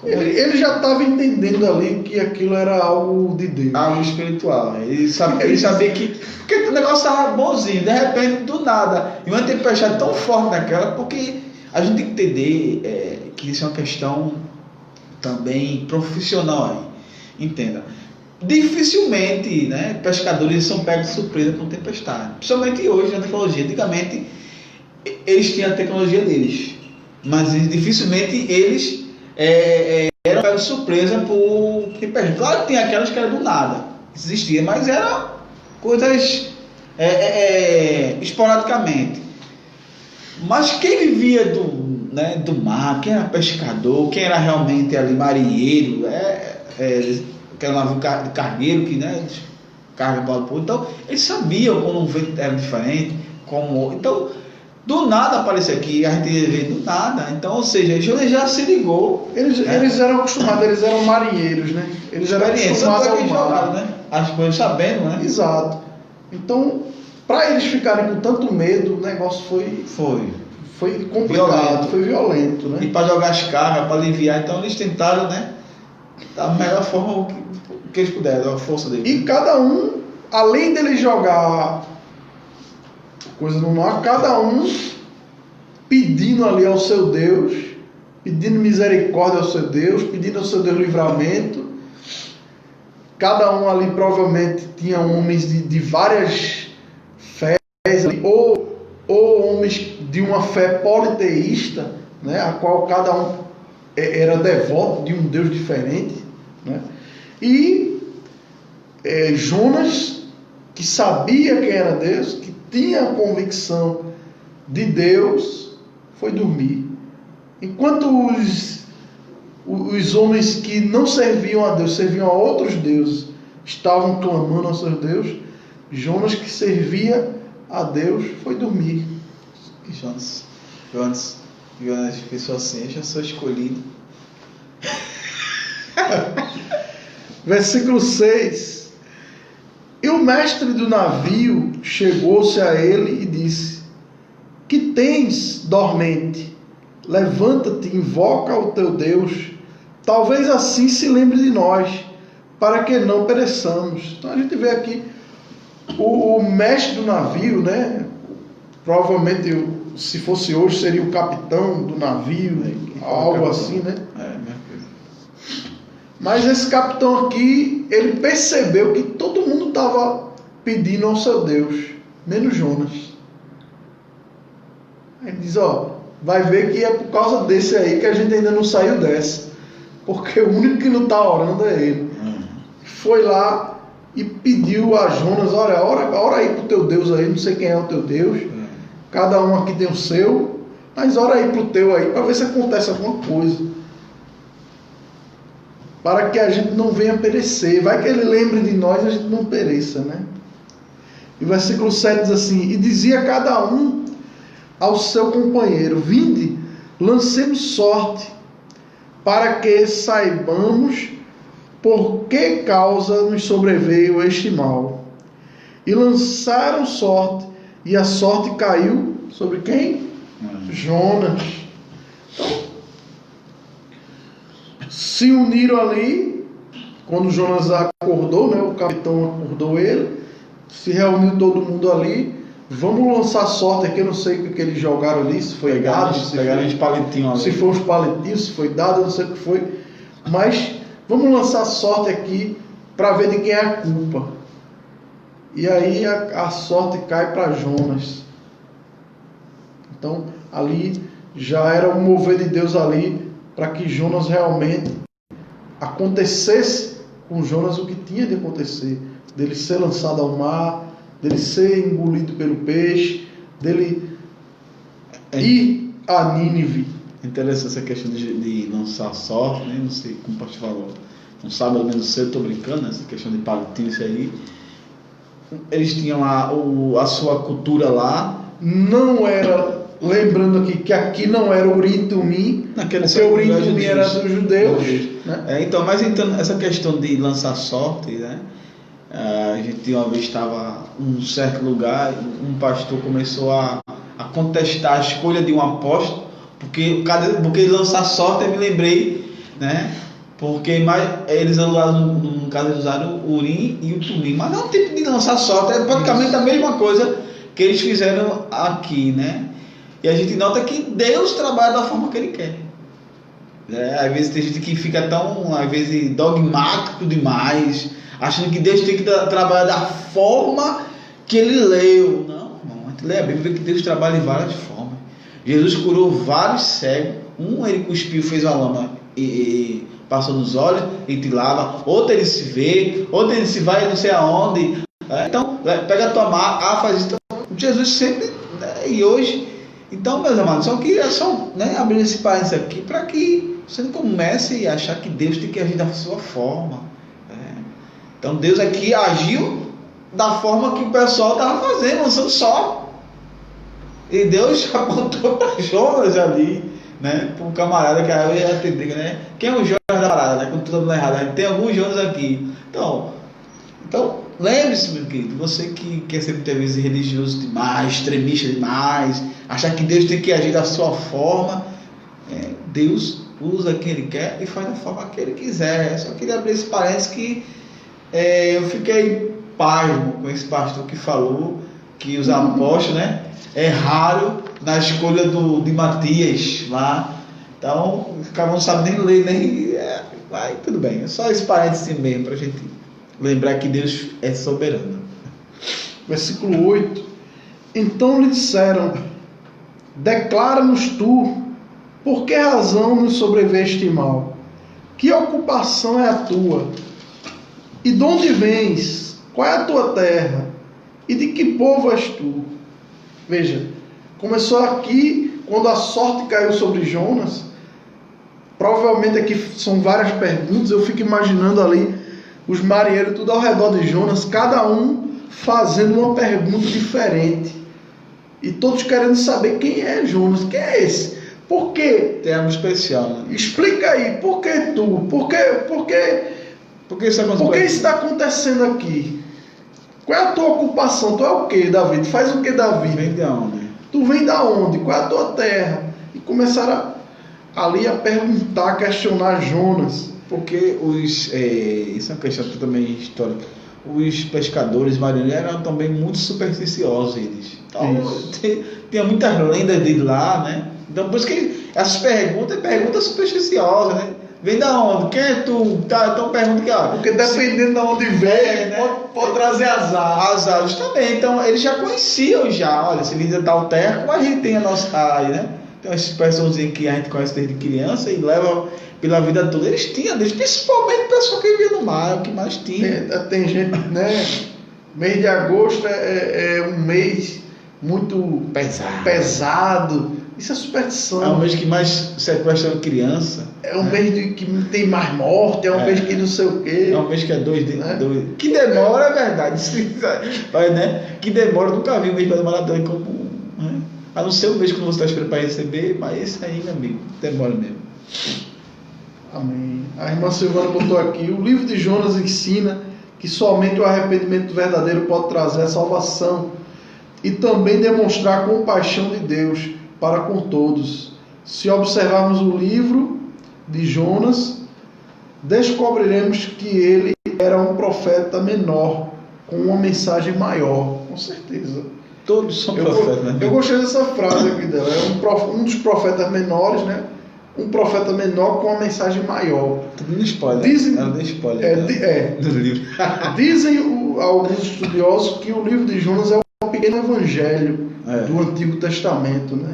Ele já estava entendendo ali que aquilo era algo de Deus. Algo espiritual. Ele sabia que... Porque o negócio estava bonzinho, de repente, do nada. E uma tempestade tão forte naquela, porque a gente tem que entender que isso é uma questão também profissional aí. Entenda. Dificilmente, né, pescadores são pegos de surpresa com tempestade. Principalmente hoje, na tecnologia. Antigamente, eles tinham a tecnologia deles. Mas dificilmente eles... era pego de surpresa por tempestade. Claro que tem aquelas que eram do nada, existia, mas eram coisas esporadicamente. Mas quem vivia do mar, quem era pescador, quem era realmente ali marinheiro, que era um navio cargueiro que, né, carga para o porto, então eles sabiam quando o vento era diferente, então do nada apareceu aqui, a gente vê do nada. Então, ou seja, ele já se ligou. Eles eram acostumados, eles eram marinheiros, né? Eles eram acostumados ao mar, né? As coisas sabendo, né? Exato. Então, para eles ficarem com tanto medo, o negócio foi complicado, foi violento, E né? para jogar as cargas, para aliviar, então eles tentaram, né? Da melhor forma o que eles puderam, a força deles. E cada um, além dele jogar coisa no mar, cada um pedindo ali ao seu Deus, pedindo misericórdia ao seu Deus, pedindo ao seu Deus livramento. Cada um ali provavelmente tinha homens de várias fés, ou homens de uma fé politeísta, né, a qual cada um era devoto de um Deus diferente, né? E Jonas, que sabia quem era Deus, que tinha a convicção de Deus, foi dormir. Enquanto os homens que não serviam a Deus, serviam a outros deuses, estavam clamando ao seu Deus, Jonas, que servia a Deus, foi dormir. E Jonas pensou assim, eu já sou escolhido. Versículo 6. E o mestre do navio chegou-se a ele e disse: que tens, dormente? Levanta-te, invoca o teu Deus, talvez assim se lembre de nós, para que não pereçamos. Então a gente vê aqui o mestre do navio, né? Provavelmente, se fosse hoje, seria o capitão do navio, algo assim, né? Minha coisa. Mas esse capitão aqui, ele percebeu que todo mundo estava pedindo ao seu Deus, menos Jonas. Ele diz, vai ver que é por causa desse aí que a gente ainda não saiu dessa. Porque o único que não está orando é ele. Foi lá e pediu a Jonas, ora aí pro teu Deus aí, não sei quem é o teu Deus. Cada um aqui tem o seu, mas ora aí pro teu aí, para ver se acontece alguma coisa. Para que a gente não venha perecer. Vai que ele lembre de nós e a gente não pereça, né? E o versículo 7 diz assim: e dizia cada um ao seu companheiro: vinde, lancemos sorte, para que saibamos por que causa nos sobreveio este mal. E lançaram sorte, e a sorte caiu sobre quem? Jonas. Então, se uniram ali, quando Jonas acordou, né, o capitão acordou ele, se reuniu todo mundo ali, vamos lançar sorte aqui, eu não sei o que eles jogaram ali, se foi dado, Pegaram uns palitinhos ali. se foi uns palitinhos, se foi dado, eu não sei o que foi, mas vamos lançar sorte aqui para ver de quem é a culpa. E aí a sorte cai para Jonas. Então ali já era o mover de Deus ali, para que Jonas realmente acontecesse com Jonas o que tinha de acontecer, dele ser lançado ao mar, dele ser engolido pelo peixe, dele ir a Nínive. Interessante essa questão de lançar sorte, né? Não sei como o pastor falou, não sabe, pelo menos eu estou brincando, essa questão de palitinho, isso aí. Eles tinham lá a sua cultura lá. Não era, lembrando aqui que aqui não era Urim e Tumim, porque Urim e Tumim era dos judeus, né? Então, mas então essa questão de lançar sorte, né? A gente uma vez estava em um certo lugar, um pastor começou a contestar a escolha de um apóstolo, porque lançar sorte, eu me lembrei, né? Porque eles usaram, no caso, eles usaram o Urim e o Tumim, mas não é um tipo de lançar sorte, é praticamente a mesma coisa que eles fizeram aqui, né? E a gente nota que Deus trabalha da forma que Ele quer. Às vezes tem gente que fica tão, às vezes, dogmático demais, achando que Deus tem que trabalhar da forma que Ele leu. Não, a gente lê a Bíblia que Deus trabalha de várias formas. Jesus curou vários cegos. Ele cuspiu, fez uma lama e passou nos olhos, e te lava. Outro ele se vê, outro ele se vai não sei aonde. Então, pega a tua mão, faz isso. Então, Jesus sempre, e hoje. Então, meus amados, só que é só, né, abrir esse parênteses aqui para que você não comece a achar que Deus tem que agir da sua forma. Então, Deus aqui agiu da forma que o pessoal estava fazendo, lançando só. E Deus apontou para Jonas ali, né? Para um camarada que aí ia atender, né? Quem é o Jonas da parada, né? Quando tudo está errado, tem alguns Jonas aqui. Então, lembre-se, meu querido, você que quer ser muitas vezes religioso demais, extremista demais, achar que Deus tem que agir da sua forma, Deus usa quem Ele quer e faz da forma que Ele quiser. Só queria abrir esse parênteses que eu fiquei pasmo com esse pastor que falou que os apóstolos, né, erraram na escolha de Matias lá. Então, os caras não sabem nem ler, nem... Vai, tudo bem. É só esse parênteses mesmo, para a gente lembrar que Deus é soberano. Versículo 8. Então lhe disseram: declara-nos tu, por que razão nos sobreveste mal? Que ocupação é a tua? E de onde vens? Qual é a tua terra? E de que povo és tu? Veja, começou aqui, quando a sorte caiu sobre Jonas. Provavelmente aqui são várias perguntas. Eu fico imaginando ali os marinheiros tudo ao redor de Jonas, cada um fazendo uma pergunta diferente. E todos querendo saber quem é Jonas, quem é esse? Por quê? Tem algo especial, né? Explica aí, por que tu? Por que isso está acontecendo aqui? Qual é a tua ocupação? Tu é o quê, Davi? Tu faz o que, Davi? Vem de onde? Tu vem da onde? Qual é a tua terra? E começaram ali a perguntar, a questionar Jonas. Porque isso é uma questão também histórica. Os pescadores marinheiros eram também muito supersticiosos, eles. Então, tinha muitas lendas de lá, né? Então, por isso que essas perguntas é pergunta supersticiosa, né? Vem da onde? Quem é tu? Tá, então pergunta que, porque dependendo de onde vem, né? pode trazer azar. Azar, justamente. Então, eles já conheciam já. Olha, se vem de tal terra, como a gente tem a nossa aí, né? Tem umas pessoas que a gente conhece desde criança e leva pela vida toda. Eles tinham, principalmente o pessoal que vivia no mar, o que mais tinha. Tem gente, né? Mês de agosto é um mês muito pesado. Isso é superstição. É um mês que mais sequestra criança. É um mês que tem mais morte, é um mês que não sei o quê. É um mês que é dois. Que demora, é verdade. Mas, né? Que demora, nunca vi um mês para demorar dois como. Né? A não ser um mês que você está esperando para receber, mas esse aí, meu amigo, demora mesmo. Amém. A irmã Silvana botou aqui: o livro de Jonas ensina que somente o arrependimento verdadeiro pode trazer a salvação e também demonstrar a compaixão de Deus para com todos. Se observarmos o livro de Jonas, descobriremos que ele era um profeta menor, com uma mensagem maior, com certeza. Todos são profetas, né? Eu gostei dessa frase aqui dela. É um dos profetas menores, né? Um profeta menor com uma mensagem maior. Tudo no spoiler. Ela deu spoiler. Do livro. Dizem alguns estudiosos que o livro de Jonas é um pequeno evangelho do Antigo Testamento, né?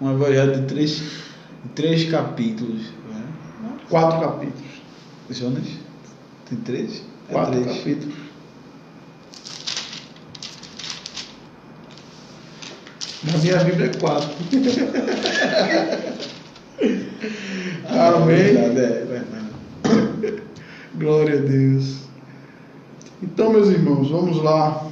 Um evangelho de três capítulos. Né? 4 capítulos. Jonas? Tem 3? 4 capítulos. Na minha Bíblia é 4. Amém. É verdade. Glória a Deus. Então, meus irmãos, vamos lá.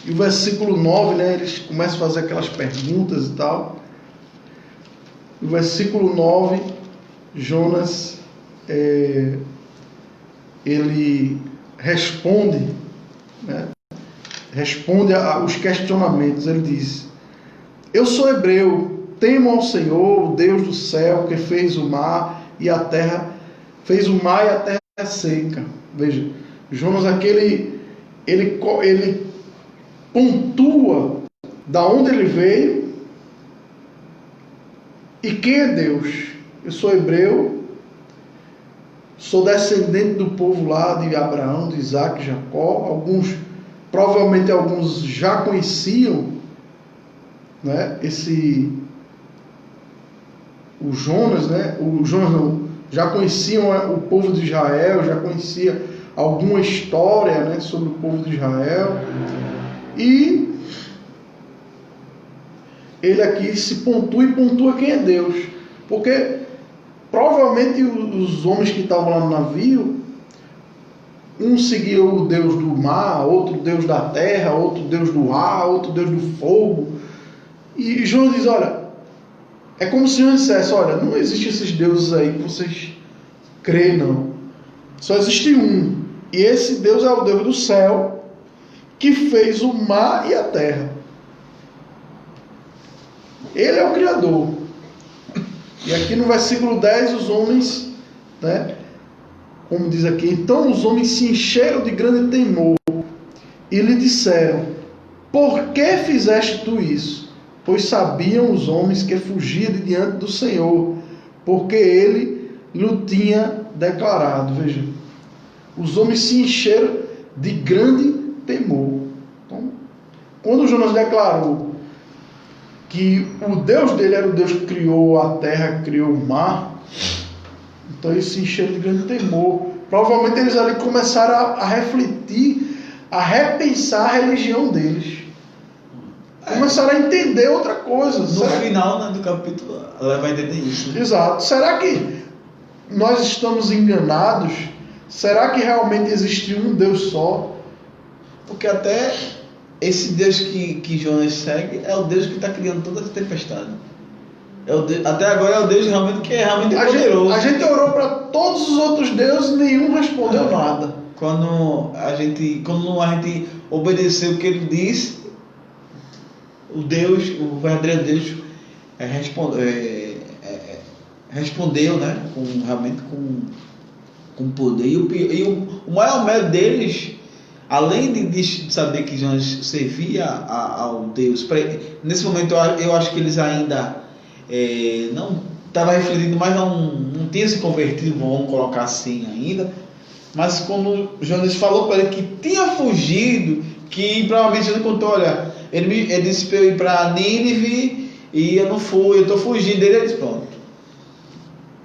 E o versículo 9, né? Eles começam a fazer aquelas perguntas e tal. No versículo 9, Jonas, ele responde, né? Responde aos questionamentos. Ele diz: eu sou hebreu, temo ao Senhor, o Deus do céu, que fez o mar e a terra, fez o mar e a terra seca. Veja, Jonas aqui ele pontua da onde ele veio e quem é Deus. Eu sou hebreu, sou descendente do povo lá de Abraão, de Isaac, Jacó. Provavelmente alguns já conheciam, né, o Jonas, né? O Jonas não, já conheciam o povo de Israel, já conhecia alguma história, né, sobre o povo de Israel. E ele aqui se pontua quem é Deus, porque provavelmente os homens que estavam lá no navio, um seguia o Deus do mar, outro Deus da terra, outro Deus do ar, outro Deus do fogo. E Jonas diz: olha, é como se Jonas dissesse: olha, não existe esses deuses aí que vocês creem, não. Só existe um. E esse Deus é o Deus do céu, que fez o mar e a terra. Ele é o Criador. E aqui no versículo 10, os homens, né, como diz aqui, então os homens se encheram de grande temor e lhe disseram: por que fizeste tu isso? Pois sabiam os homens que fugia de diante do Senhor, porque ele lhe tinha declarado. Veja, os homens se encheram de grande temor. Então, quando Jonas declarou que o Deus dele era o Deus que criou a terra, criou o mar, então eles se encheram de grande temor. Provavelmente eles ali começaram a refletir, a repensar a religião deles. Começaram a entender outra coisa. No final, né, do capítulo, ela vai entender isso. Né? Exato. Será que nós estamos enganados? Será que realmente existe um Deus só? Porque até esse Deus que Jonas segue é o Deus que está criando toda essa tempestade. Até agora é o Deus que é realmente poderoso. A gente orou para todos os outros deuses e nenhum respondeu nada. Quando a gente obedeceu o que ele disse, o verdadeiro Deus respondeu, né, realmente com poder. E o maior medo deles, além de saber que Jonas servia ao Deus, nesse momento eu acho que eles ainda não estavam refletindo, mas não tinham se convertido, vamos colocar assim ainda. Mas quando Jonas falou para ele que tinha fugido, que provavelmente ele contou, olha, ele disse para eu ir para Nínive e eu não fui, eu estou fugindo dele, ele disse, pronto,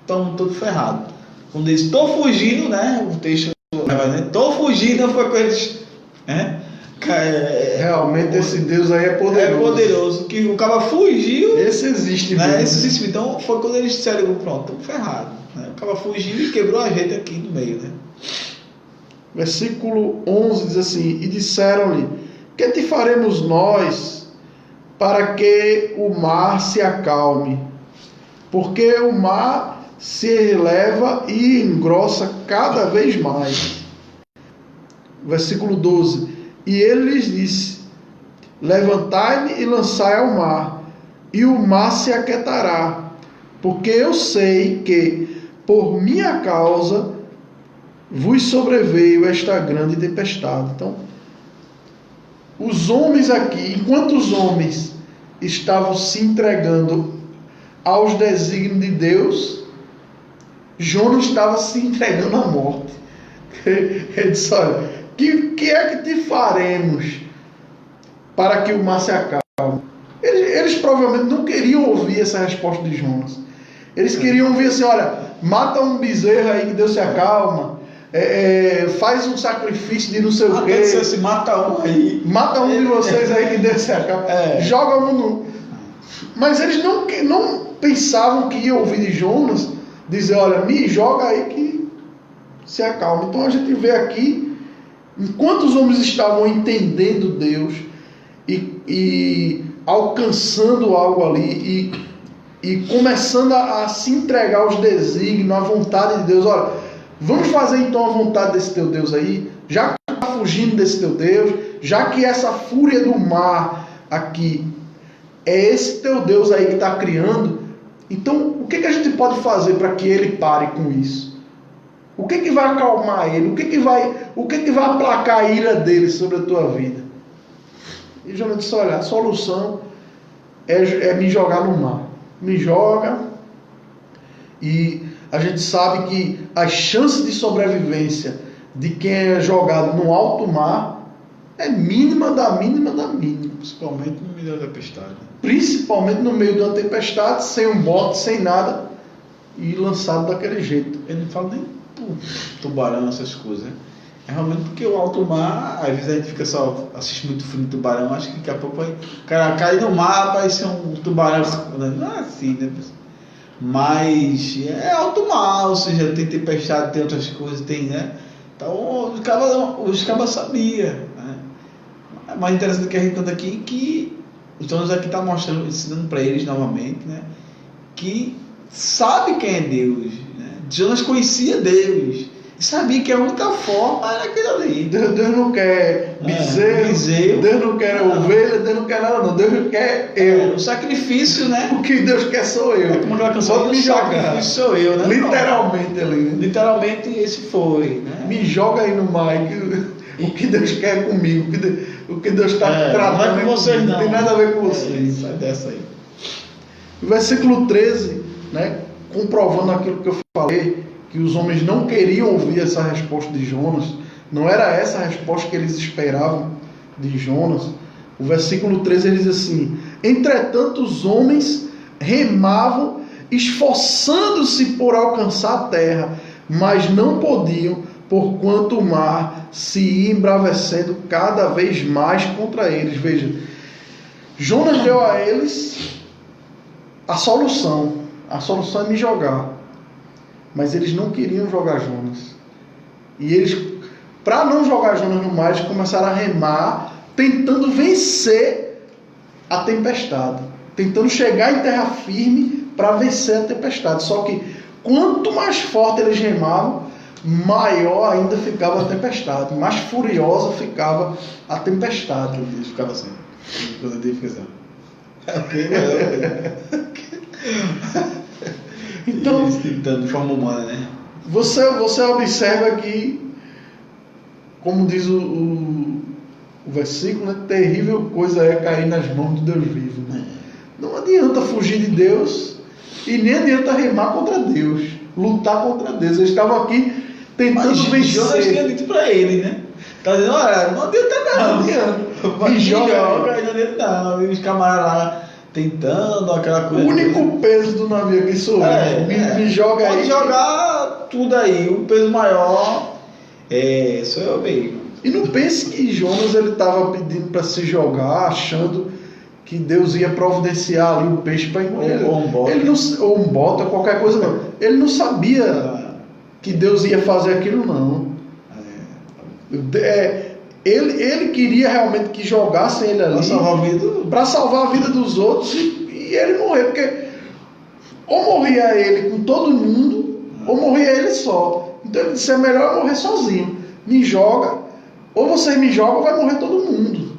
estamos todos ferrados. Quando ele disse, estou fugindo, né, o texto, estou fugindo, não foi com eles, né? Realmente esse Deus aí é poderoso. É poderoso, que o cara fugiu. Esse existe né? mesmo. Esse existe. Então foi quando eles disseram, pronto, estamos ferrados. Né? O cara fugiu e quebrou a gente aqui no meio, né? Versículo 11 diz assim: e disseram-lhe: que te faremos nós para que o mar se acalme? Porque o mar se eleva e engrossa cada vez mais. Versículo 12: e ele lhes disse: levantai-me e lançai ao mar, e o mar se aquietará, porque eu sei que por minha causa vos sobreveio esta grande tempestade. Então, os homens aqui, enquanto os homens estavam se entregando aos desígnios de Deus, Jonas estava se entregando à morte. Ele disse: olha, que é que te faremos para que o mar se acalme? Eles provavelmente não queriam ouvir essa resposta de Jonas. Eles queriam ouvir assim: olha, mata um bezerro aí que Deus se acalma. Faz um sacrifício de não sei o quê. Se mata um aí. Mata um de vocês aí que Deus se acalma. Joga um no... Mas eles não pensavam que ia ouvir de Jonas dizer: olha, me joga aí que se acalma. Então a gente vê aqui, enquanto os homens estavam entendendo Deus e alcançando algo ali e começando a se entregar aos desígnios, à vontade de Deus. Olha, vamos fazer então a vontade desse teu Deus aí, já que está fugindo desse teu Deus, já que essa fúria do mar aqui é esse teu Deus aí que está criando, então o que a gente pode fazer para que ele pare com isso? O que vai acalmar ele? O que vai aplacar a ira dele sobre a tua vida? E Jonas disse: olha, a solução é me jogar no mar. Me joga. E a gente sabe que as chances de sobrevivência de quem é jogado no alto mar é mínima da mínima da mínima. Principalmente no meio da tempestade. Principalmente no meio de uma tempestade, sem um bote, sem nada, e lançado daquele jeito. Ele não fala nem tubarão, essas coisas, né? É realmente porque o alto mar, às vezes a gente fica só assistindo muito filme de tubarão, acho que daqui a pouco vai, o cara cair no mar, vai ser um tubarão, não é assim, né? Mas é alto mar, ou seja, tem tempestade, tem outras coisas, tem, né? Então os cabas sabiam, né? É mais interessante que a gente está aqui, que o Jonas aqui está mostrando, ensinando para eles novamente, né? Que sabe quem é Deus, né? Jonas conhecia Deus. E sabia que a única forma era aquele ali. Deus não quer bezerro, Deus não quer ovelha, Deus não quer nada não. Deus quer eu. O sacrifício, né? O que Deus quer sou eu. Como aquela canção, Pode me jogar. Sacrifício sou eu, né? Literalmente ali. Né? Literalmente esse foi, né? Me joga aí no mar. O que Deus quer comigo. O que Deus está tratando. Não é com vocês, não. Não tem nada a ver com vocês. Sai dessa aí. O versículo 13, né? Comprovando aquilo que eu falei, que os homens não queriam ouvir essa resposta de Jonas, não era essa a resposta que eles esperavam de Jonas. O versículo 13 ele diz assim: entretanto os homens remavam, esforçando-se por alcançar a terra, mas não podiam, porquanto o mar se ia embravecendo cada vez mais contra eles. Veja, Jonas deu a eles a solução é me jogar. Mas eles não queriam jogar Jonas. E eles, para não jogar Jonas no mar, eles começaram a remar, tentando vencer a tempestade. Tentando chegar em terra firme para vencer a tempestade. Só que quanto mais forte eles remavam, maior ainda ficava a tempestade. Mais furiosa ficava a tempestade. Eles ficavam assim. Então, de forma humana, né? Você observa que, como diz o versículo, né, terrível coisa é cair nas mãos de Deus vivo. Né? Não adianta fugir de Deus e nem adianta remar contra Deus, lutar contra Deus. Eles estavam aqui tentando vencer. Jonas tinha dito para ele, né? Tá dizendo, olha, não adianta não. Não adianta. Me joga, não adianta não. E os camaradas lá tentando aquela coisa. O único peso do navio aqui sou eu. Me joga aí. Pode jogar tudo aí. O peso maior sou eu mesmo. E não pense que Jonas ele estava pedindo para se jogar, achando que Deus ia providenciar ali o peixe para engolir. Ou um bota. Ou um bota, qualquer coisa não. Ele não sabia que Deus ia fazer aquilo não. Ele queria realmente que jogassem ele ali para salvar a vida dos outros e ele morrer, porque ou morria ele com todo mundo ou morria ele só. Então ele disse: é melhor eu morrer sozinho, me joga, ou vocês me jogam ou vai morrer todo mundo.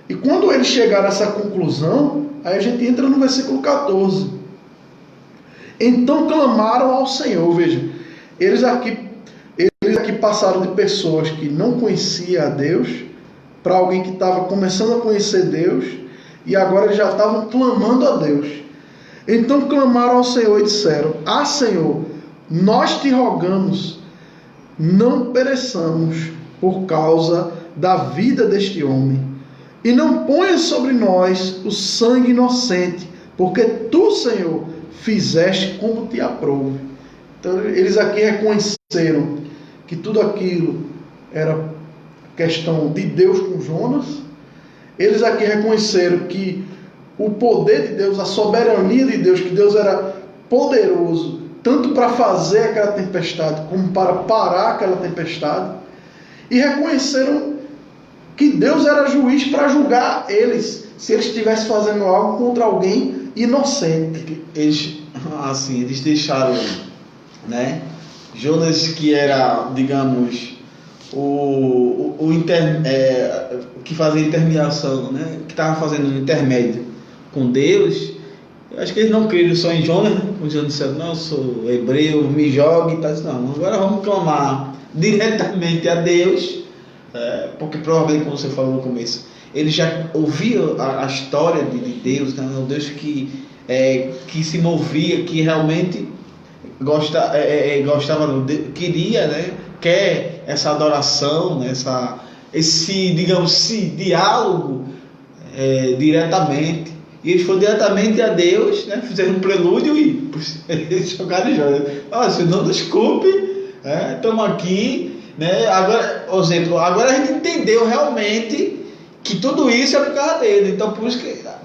E quando eles chegaram a essa conclusão, aí a gente entra no versículo 14. Então clamaram ao Senhor. Veja, eles aqui passaram de pessoas que não conheciam a Deus para alguém que estava começando a conhecer Deus, e agora eles já estavam clamando a Deus. Então clamaram ao Senhor e disseram: ah, Senhor, nós te rogamos, não pereçamos por causa da vida deste homem, e não ponhas sobre nós o sangue inocente, porque tu, Senhor, fizeste como te aprouve. Então eles aqui reconheceram que tudo aquilo era questão de Deus com Jonas. Eles aqui reconheceram que o poder de Deus, a soberania de Deus, que Deus era poderoso tanto para fazer aquela tempestade como para parar aquela tempestade, e reconheceram que Deus era juiz para julgar eles se eles estivessem fazendo algo contra alguém inocente. Eles deixaram, né, Jonas, que era, digamos, que fazia intermediação, né, que estava fazendo um intermédio com Deus. Eu acho que eles não creram só em Jonas, né? Como Jonas disse: não, eu sou hebreu, me jogue e tal. Não, agora vamos clamar diretamente a Deus, porque provavelmente, como você falou no começo, eles já ouviam a história de Deus, né? Um Deus que se movia, que realmente gostava, queria, né? Quer essa adoração, né? Esse diálogo diretamente. E eles foram diretamente a Deus, né? Fizeram um prelúdio e jogaram em Jonas. Olha, Senhor, não desculpe, estamos aqui, né? Agora a gente entendeu realmente que tudo isso é por causa dele. Então,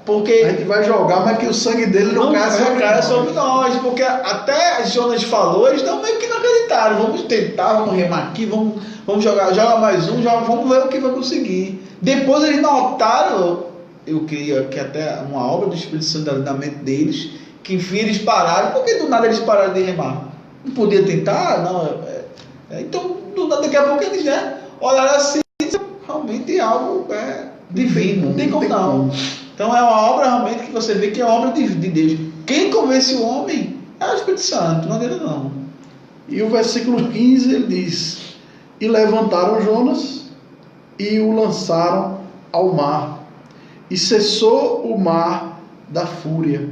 porque a gente vai jogar, mas que o sangue dele não caia sobre nós. Porque até Jonas falou, eles não meio que não acreditaram. Vamos tentar, vamos remar aqui, vamos joga mais um, vamos ver o que vai conseguir. Depois eles notaram, eu creio que até uma obra do Espírito Santo na mente deles, que enfim eles pararam. Por que do nada eles pararam de remar? Não podia tentar? Não. Então, daqui a pouco eles olhar assim, realmente algo divino, não tem como não. Então é uma obra realmente que você vê que é obra de Deus. Quem convence o homem é o Espírito Santo, não adianta não. E o versículo 15 ele diz: e levantaram Jonas e o lançaram ao mar, e cessou o mar da fúria.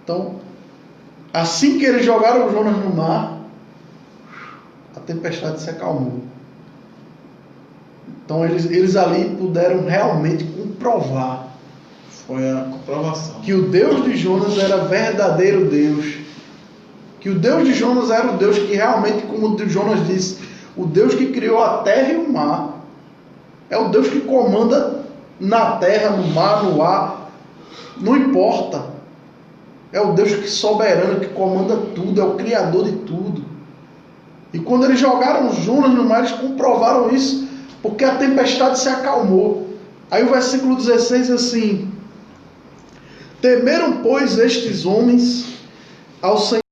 Então, assim que eles jogaram Jonas no mar, a tempestade se acalmou. Então eles ali puderam realmente comprovar. Foi a comprovação. Que o Deus de Jonas era verdadeiro Deus. Que o Deus de Jonas era o Deus que realmente, como Jonas disse, o Deus que criou a terra e o mar. É o Deus que comanda na terra, no mar, no ar. Não importa. É o Deus que soberano, que comanda tudo. É o Criador de tudo. E quando eles jogaram Jonas no mar, eles comprovaram isso, porque a tempestade se acalmou. Aí o versículo 16 assim: temeram, pois, estes homens ao Senhor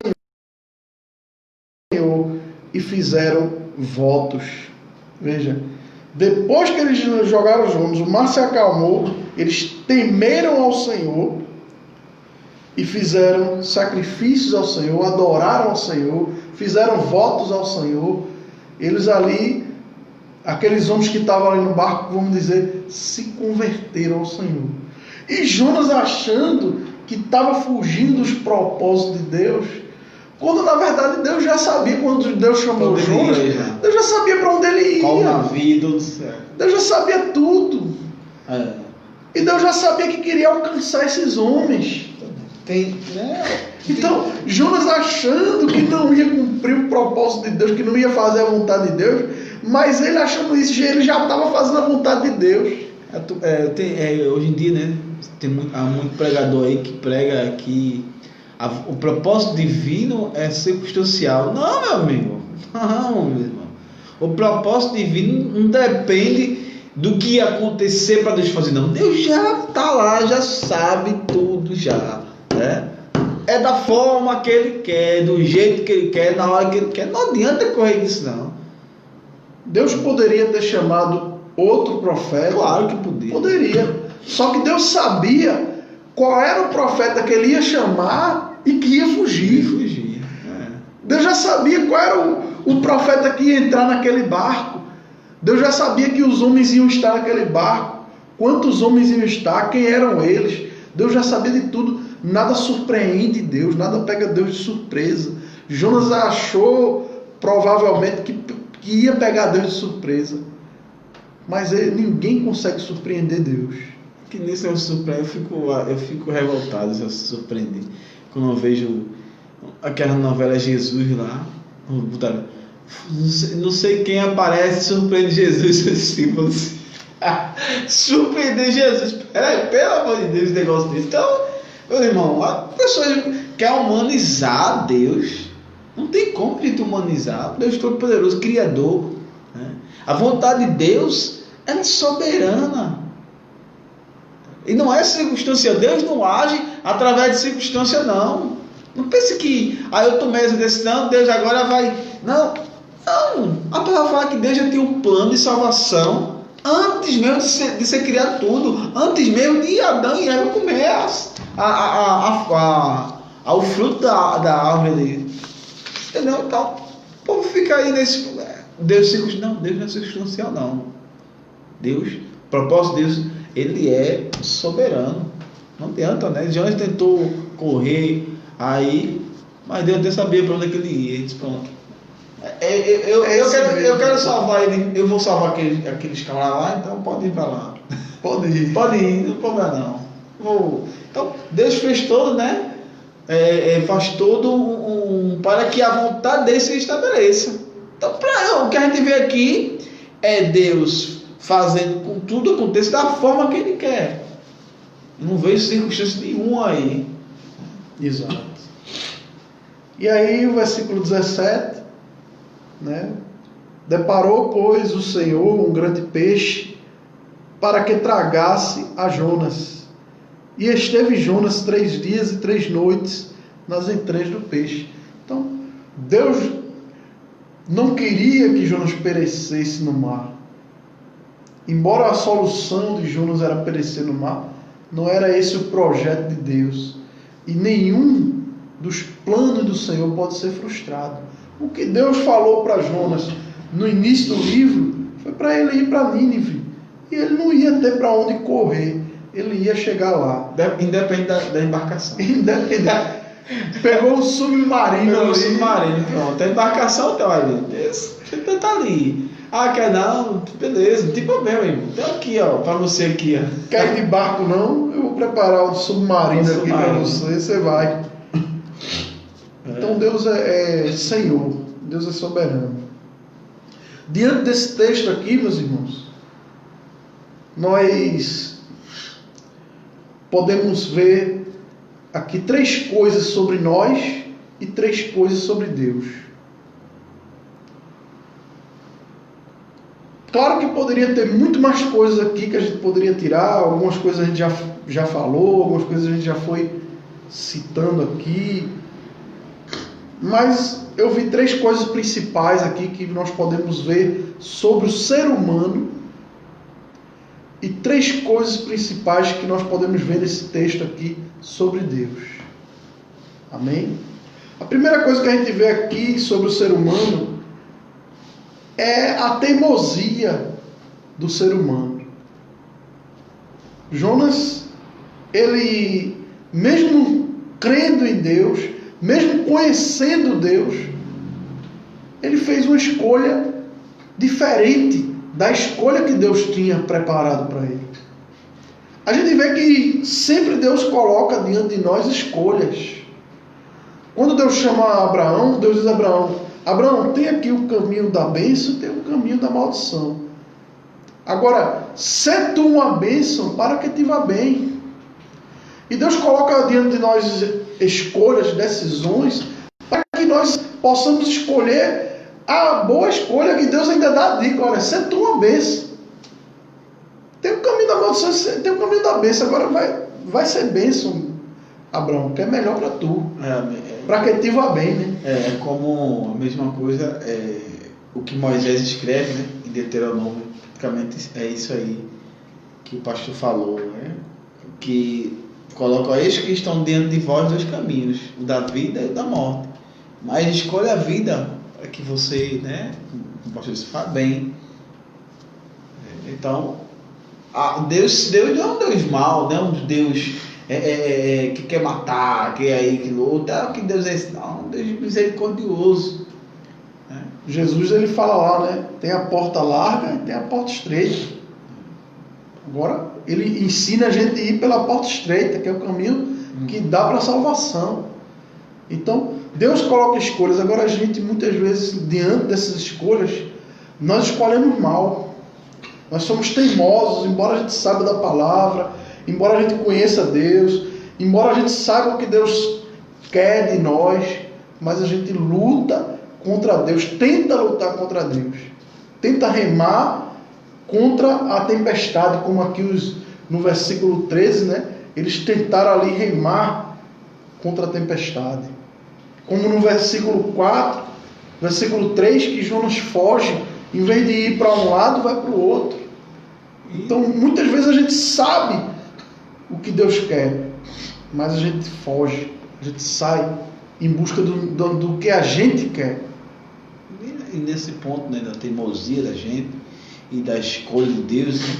e fizeram votos. Veja, depois que eles jogaram Jonas, o mar se acalmou, eles temeram ao Senhor e fizeram sacrifícios ao Senhor, adoraram ao Senhor, fizeram votos ao Senhor. Eles ali, aqueles homens que estavam ali no barco, vamos dizer, se converteram ao Senhor. E Jonas, achando que estava fugindo dos propósitos de Deus, quando na verdade Deus já sabia, quando Deus chamou Jonas, Deus já sabia para onde ele ia. Qual navio, tudo certo. Deus já sabia tudo. E Deus já sabia que queria alcançar esses homens. Então, Jonas, achando que não ia cumprir o propósito de Deus, que não ia fazer a vontade de Deus, mas ele achando isso, ele já estava fazendo a vontade de Deus. Hoje em dia, né, há muito pregador aí que prega que o propósito divino é circunstancial. Não, meu amigo. Não, meu irmão. O propósito divino não depende do que ia acontecer para Deus fazer, não. Deus já está lá, já sabe tudo já. É da forma que Ele quer, do jeito que Ele quer, na hora que Ele quer. Não adianta correr disso, não. Deus poderia ter chamado outro profeta. Claro que podia. Poderia. Só que Deus sabia qual era o profeta que Ele ia chamar e que ia fugir. Deus já sabia qual era o profeta que ia entrar naquele barco. Deus já sabia que os homens iam estar naquele barco. Quantos homens iam estar, quem eram eles. Deus já sabia de tudo. Nada surpreende Deus, nada pega Deus de surpresa. Jonas achou provavelmente que ia pegar Deus de surpresa. Mas ninguém consegue surpreender Deus. Que nisso eu fico revoltado se eu se surpreender. Quando eu vejo aquela novela Jesus lá, não sei quem aparece e surpreende Jesus assim, surpreender Jesus. Peraí, pelo amor de Deus, esse negócio desse. Então, meu irmão, a pessoa quer humanizar Deus. Não tem como a gente humanizar. Deus Todo-Poderoso, Criador. A vontade de Deus é soberana. E não é circunstância. Deus não age através de circunstância, não. Não pense que eu tomei essa decisão, Deus agora vai... Não. A palavra fala que Deus já tem um plano de salvação antes mesmo de ser criado tudo. Antes mesmo de Adão e Eva comer o fruto da árvore ali. Entendeu? Então, o povo fica aí nesse... Deus não é circunstancial, não. Deus, o propósito de Deus, Ele é soberano. Não adianta, né? Jonas tentou correr aí, mas Deus até sabia para onde é que ele ia. Ele disse, pronto. Eu quero salvar ele. Eu vou salvar aqueles caras lá, então pode ir para lá. Pode ir, não tem problema não. Então, Deus fez todo, né? Faz todo para que a vontade dele se estabeleça. Então, o que a gente vê aqui é Deus fazendo com que tudo aconteça da forma que Ele quer. Eu não vejo circunstância nenhuma aí. Exato. E aí o versículo 17, né? Deparou, pois, o Senhor um grande peixe para que tragasse a Jonas. E esteve Jonas 3 dias e 3 noites nas entranhas do peixe. Então, Deus não queria que Jonas perecesse no mar. Embora a solução de Jonas era perecer no mar, não era esse o projeto de Deus. E nenhum dos planos do Senhor pode ser frustrado. O que Deus falou para Jonas no início do livro foi para ele ir para Nínive. E ele não ia ter para onde correr. Ele ia chegar lá. Independente da embarcação. Independente. Pegou o submarino. Pegou o submarino, pronto. A embarcação tá ali. Você tá ali. Ah, quer não? Beleza, não tem problema, irmão. Tem aqui, ó, pra você aqui, ó. Quer ir de barco não? Eu vou preparar um submarino aqui para você vai. Então Deus é Senhor, Deus é soberano. Diante desse texto aqui, meus irmãos, nós podemos ver aqui 3 coisas sobre nós e 3 coisas sobre Deus. Claro que poderia ter muito mais coisas aqui que a gente poderia tirar, algumas coisas a gente já falou, algumas coisas a gente já foi citando aqui, mas eu vi 3 coisas principais aqui que nós podemos ver sobre o ser humano e 3 coisas principais que nós podemos ver nesse texto aqui sobre Deus. Amém? A primeira coisa que a gente vê aqui sobre o ser humano é a teimosia do ser humano. Jonas, ele, mesmo crendo em Deus, mesmo conhecendo Deus, ele fez uma escolha diferente da escolha que Deus tinha preparado para ele. A gente vê que sempre Deus coloca diante de nós escolhas. Quando Deus chama Abraão, Deus diz a Abraão: Abraão, tem aqui o caminho da bênção e tem o caminho da maldição. Agora, sê tu uma bênção para que te vá bem. E Deus coloca diante de nós escolhas, decisões, para que nós possamos escolher a boa escolha que Deus ainda dá a dica. Olha, sê tu uma bênção. Tem o caminho da maldição, tem o caminho da bênção. Agora vai ser bênção, Abraão, que é melhor para tu. Para que te vá bem, né? É como a mesma coisa, o que Moisés escreve, né, em Deuteronômio, praticamente é isso aí que o pastor falou, né? Que coloca: eis que estão diante de vós 2 caminhos, o da vida e o da morte. Mas escolha a vida para que você, né, como o pastor disse, vá bem. Então, Deus não é um Deus mau, não é um Deus que quer matar, que é aí, que luta. Que Deus é esse? Não, um Deus misericordioso. Jesus, ele fala lá, né? Tem a porta larga e tem a porta estreita. Agora, ele ensina a gente a ir pela porta estreita, que é o caminho que dá para a salvação. Então, Deus coloca escolhas. Agora, a gente, muitas vezes, diante dessas escolhas, nós escolhemos mal. Nós somos teimosos, embora a gente saiba da palavra, embora a gente conheça Deus, embora a gente saiba o que Deus quer de nós, mas a gente luta contra Deus, tenta lutar contra Deus, tenta remar contra a tempestade, como aqui no versículo 13, né? Eles tentaram ali remar contra a tempestade. Como no versículo 4, versículo 3, que Jonas foge, em vez de ir para um lado, vai para o outro. Então, muitas vezes a gente sabe o que Deus quer, mas a gente foge, a gente sai em busca do que a gente quer. E nesse ponto, né, da teimosia da gente e da escolha de Deus, né,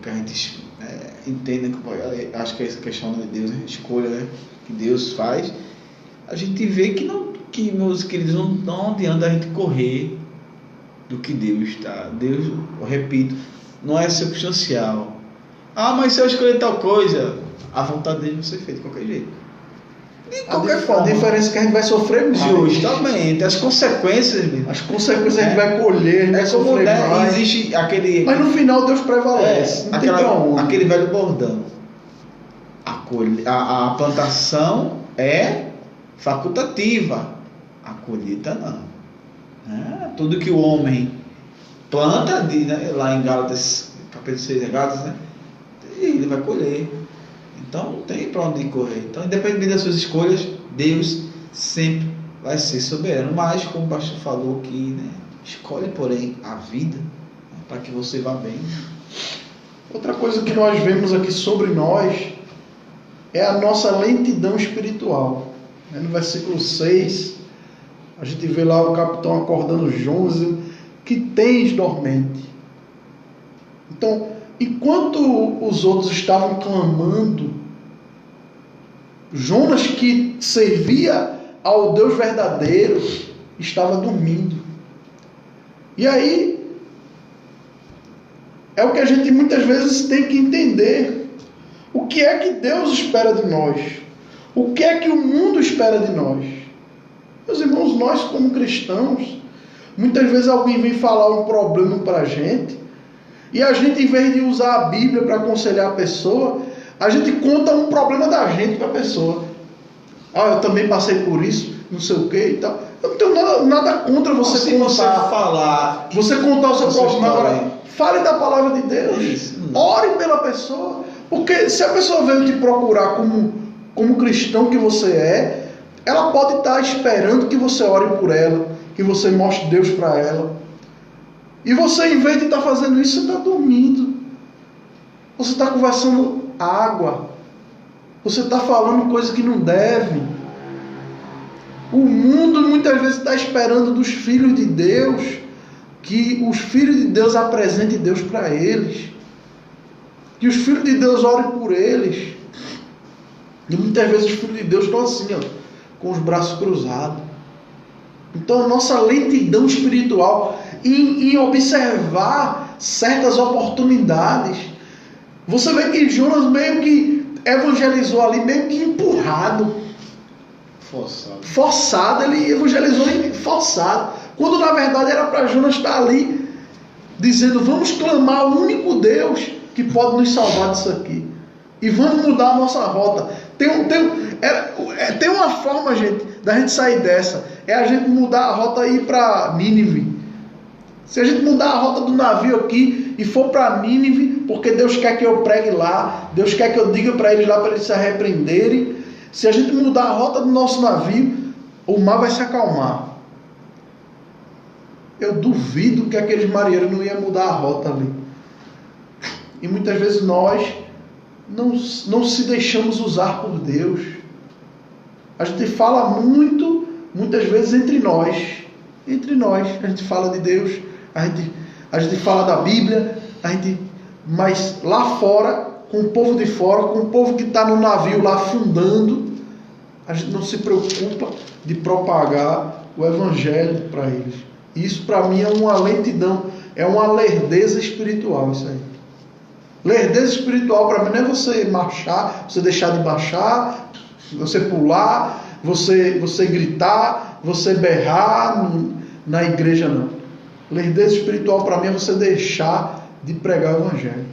que a gente entende, acho que é essa questão de Deus, né, escolha, né, que Deus faz, a gente vê que meus queridos, não adianta a gente correr do que Deus está. Deus, eu repito, não é circunstancial. Ah, mas se eu escolher tal coisa, a vontade dele vai ser feita de qualquer jeito. De qualquer forma. A diferença é que a gente vai sofrer mais. Justamente. As consequências, mesmo. As consequências a gente vai colher, a gente vai sofrer mais. Existe aquele... Mas no final Deus prevalece. Não tem pra onde. Aquele velho bordão. A plantação é facultativa. A colheita não. Tudo que o homem planta, né, lá em Gálatas, capítulo 6 de Gálatas, né, ele vai colher. Então não tem para onde correr. Então, independente das suas escolhas, Deus sempre vai ser soberano, mas como o pastor falou aqui, né, escolhe, porém, a vida, né, para que você vá bem. Outra coisa que nós vemos aqui sobre nós é a nossa lentidão espiritual. No versículo 6, a gente vê lá o capitão acordando Jonas, que tens dormente. Então, enquanto os outros estavam clamando, Jonas, que servia ao Deus verdadeiro, estava dormindo. E aí, é o que a gente muitas vezes tem que entender. O que é que Deus espera de nós? O que é que o mundo espera de nós? Meus irmãos, nós como cristãos, muitas vezes alguém vem falar um problema para a gente, e a gente, em vez de usar a Bíblia para aconselhar a pessoa, a gente conta um problema da gente para a pessoa. Eu também passei por isso, não sei o que e tal. Eu não tenho nada contra você contar. Você contar o seu problema. Agora, fale da palavra de Deus. Ore pela pessoa. Porque se a pessoa veio te procurar como cristão que você é, ela pode estar esperando que você ore por ela, que você mostre Deus para ela. E você, em vez de estar fazendo isso, você está dormindo. Você está conversando água. Você está falando coisa que não deve. O mundo muitas vezes está esperando dos filhos de Deus que os filhos de Deus apresentem Deus para eles. Que os filhos de Deus orem por eles. E muitas vezes os filhos de Deus estão assim, com os braços cruzados. Então a nossa lentidão espiritual em observar certas oportunidades. Você vê que Jonas meio que evangelizou ali, meio que empurrado. Forçado, ele evangelizou forçado. Quando na verdade era para Jonas estar ali, dizendo, vamos clamar ao único Deus que pode nos salvar disso aqui. E vamos mudar a nossa rota. Tem uma forma, gente, da gente sair dessa. É a gente mudar a rota e ir para Nínive. Se a gente mudar a rota do navio aqui e for para Nínive, porque Deus quer que eu pregue lá, Deus quer que eu diga para eles lá, para eles se arrependerem. Se a gente mudar a rota do nosso navio, o mar vai se acalmar. Eu duvido que aqueles marinheiros não iam mudar a rota ali. E muitas vezes nós não se deixamos usar por Deus. A gente fala muitas vezes entre nós. Entre nós, a gente fala de Deus, a gente fala da Bíblia, mas lá fora, com o povo de fora, com o povo que está no navio lá afundando, a gente não se preocupa de propagar o Evangelho para eles. Isso para mim é uma lentidão, é uma lerdeza espiritual isso aí. Lerdeza espiritual para mim não é você marchar, você deixar de baixar, você pular, você gritar, você berrar na igreja, não. Lerdeza espiritual para mim é você deixar de pregar o Evangelho.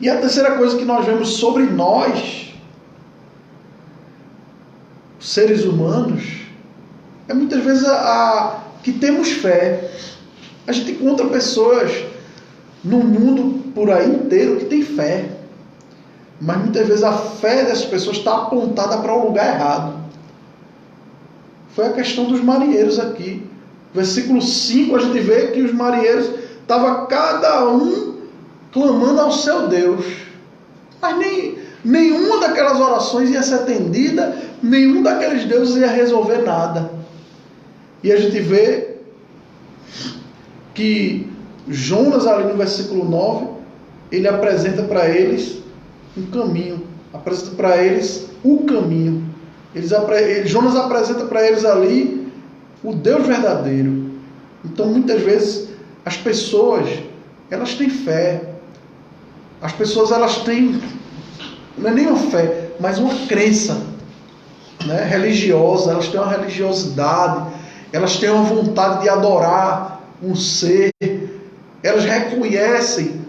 E a terceira coisa que nós vemos sobre nós, seres humanos, é muitas vezes que temos fé. A gente encontra pessoas no mundo por aí inteiro que tem fé, mas muitas vezes a fé dessas pessoas está apontada para o lugar errado. Foi a questão dos marinheiros aqui. Versículo 5 a gente vê que os marinheiros estavam cada um clamando ao seu Deus, mas nenhuma daquelas orações ia ser atendida, nenhum daqueles deuses ia resolver nada. E a gente vê que Jonas, ali no versículo 9, ele apresenta para eles um caminho, apresenta para eles o caminho. Jonas apresenta para eles ali o Deus verdadeiro. Então muitas vezes as pessoas, elas têm fé. As pessoas, elas têm, não é nem uma fé, mas uma crença, né, religiosa. Elas têm uma religiosidade, elas têm uma vontade de adorar um ser. Elas reconhecem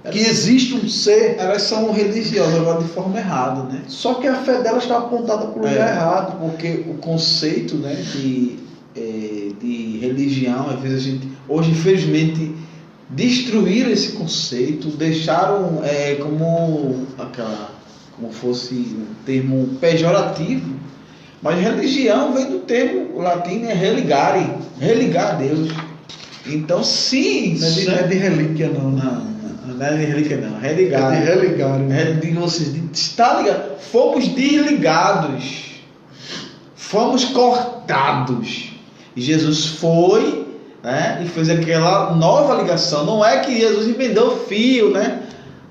que existe um ser. Elas são religiosas, agora de forma errada, né? Só que a fé delas está apontada para o lugar errado. Porque o conceito, né, de religião, às vezes a gente, hoje infelizmente, destruíram esse conceito, deixaram como fosse um termo pejorativo, Mas religião vem do termo latim, é religare, religar a Deus. Então, sim. Não é de relíquia, não. Não é de relíquia, não. Religar. É de religar. É de você estar ligado. Fomos desligados. Fomos cortados. E Jesus foi, né, e fez aquela nova ligação. Não é que Jesus emendou fio, né?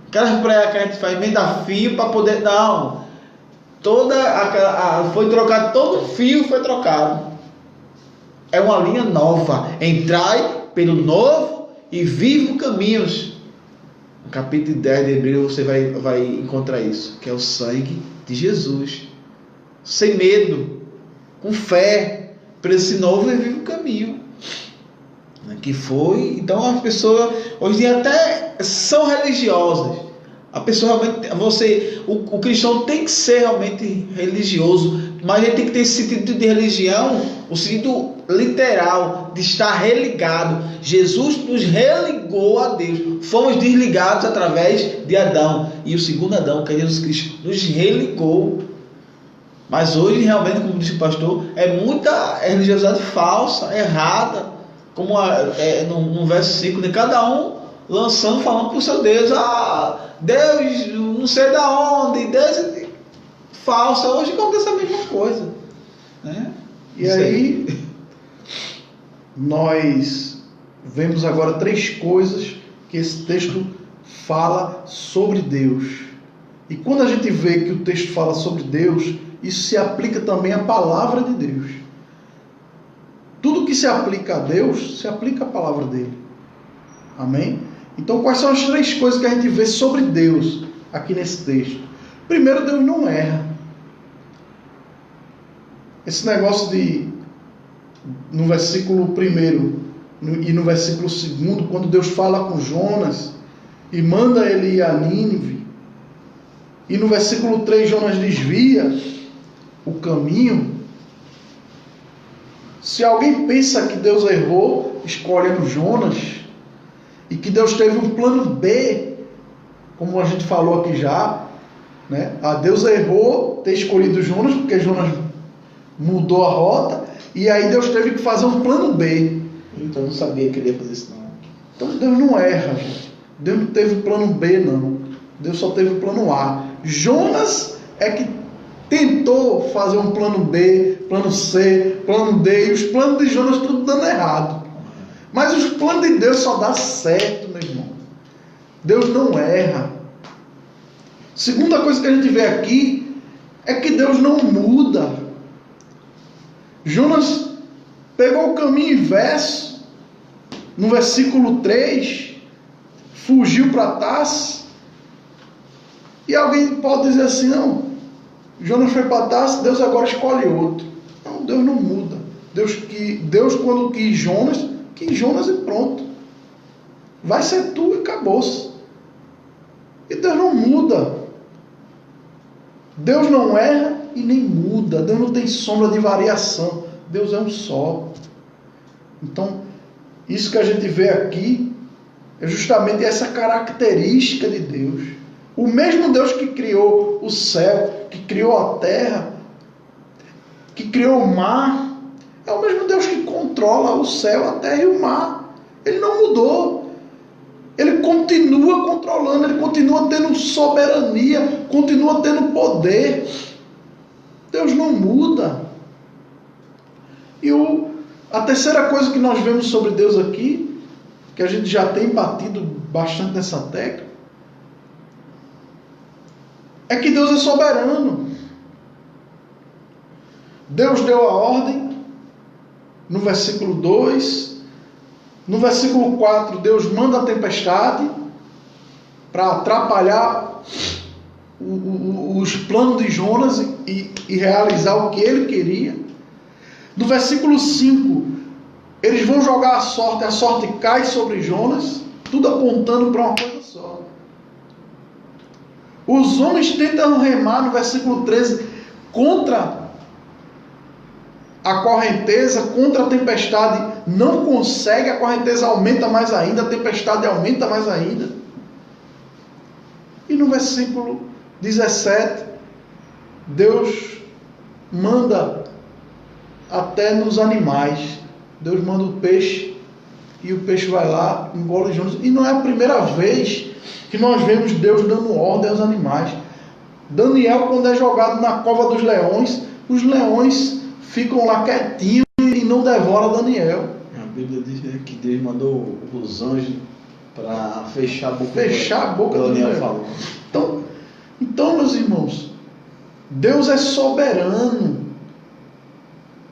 Aquelas praias que a gente faz, emendar fio para poder. Não. Foi trocado, todo o fio foi trocado. É uma linha nova. Entrai pelo novo e vivo caminhos. No capítulo 10 de Hebreus você vai encontrar isso, que é o sangue de Jesus. Sem medo, com fé, por esse novo e vivo caminho. Que foi, então as pessoas hoje em dia até são religiosas. A pessoa realmente, o cristão tem que ser realmente religioso, mas ele tem que ter esse sentido de religião, o sentido literal de estar religado. Jesus nos religou a Deus. Fomos desligados através de Adão, e o segundo Adão, que é Jesus Cristo, nos religou. Mas hoje realmente, como disse o pastor, é muita religiosidade falsa, errada, como no versículo de cada um lançando, falando para o seu Deus, Deus não sei da onde, Deus falsa. Hoje acontece a mesma coisa, né? E aí nós vemos agora 3 coisas que esse texto fala sobre Deus. E quando a gente vê que o texto fala sobre Deus, isso se aplica também à palavra de Deus. Tudo que se aplica a Deus, se aplica à palavra dele. Amém? Então, quais são as 3 coisas que a gente vê sobre Deus aqui nesse texto? Primeiro, Deus não erra. Esse negócio no versículo 1 e no versículo 2, quando Deus fala com Jonas e manda ele ir a Nínive, e no versículo 3 Jonas desvia o caminho. Se alguém pensa que Deus errou escolhendo Jonas, e que Deus teve um plano B, como a gente falou aqui já, né? Deus errou ter escolhido Jonas, porque Jonas mudou a rota, e aí Deus teve que fazer um plano B. Então eu não sabia que ele ia fazer isso, não. Então Deus não erra, gente. Deus não teve plano B, não. Deus só teve plano A. Jonas é que tentou fazer um plano B, plano C, plano D, e os planos de Jonas tudo dando errado. Mas os planos de Deus só dá certo, meu irmão. Deus não erra. Segunda coisa que a gente vê aqui é que Deus não muda. Jonas pegou o caminho inverso, no versículo 3, fugiu para Tarsis. E alguém pode dizer assim, não, Jonas foi para Tarsis, Deus agora escolhe outro. Não, Deus não muda. Deus quando quis Jonas e pronto. Vai ser tu e acabou-se. E Deus não muda. Deus não erra e nem muda. Deus não tem sombra de variação. Deus é um só. Então, isso que a gente vê aqui é justamente essa característica de Deus. O mesmo Deus que criou o céu, que criou a terra, que criou o mar, é o mesmo Deus que controla o céu, a terra e o mar. Ele não mudou. Ele continua controlando, ele continua tendo soberania, continua tendo poder. Deus não muda. E a terceira coisa que nós vemos sobre Deus aqui, que a gente já tem batido bastante nessa tecla, é que Deus é soberano. Deus deu a ordem no versículo 2. No versículo 4, Deus manda a tempestade para atrapalhar os planos de Jonas e realizar o que ele queria. No versículo 5, eles vão jogar a sorte cai sobre Jonas, tudo apontando para uma coisa só. Os homens tentam remar no versículo 13 contra a correnteza, contra a tempestade, não consegue, a correnteza aumenta mais ainda, a tempestade aumenta mais ainda. E no versículo 17, Deus manda até nos animais. Deus manda o peixe e o peixe vai lá, engole juntos. E não é a primeira vez que nós vemos Deus dando ordem aos animais. Daniel, quando é jogado na cova dos leões, os leões ficam lá quietinhos e não devoram Daniel. A Bíblia diz, né, que Deus mandou os anjos para fechar a boca do Daniel leão. Falou. Então, meus irmãos, Deus é soberano.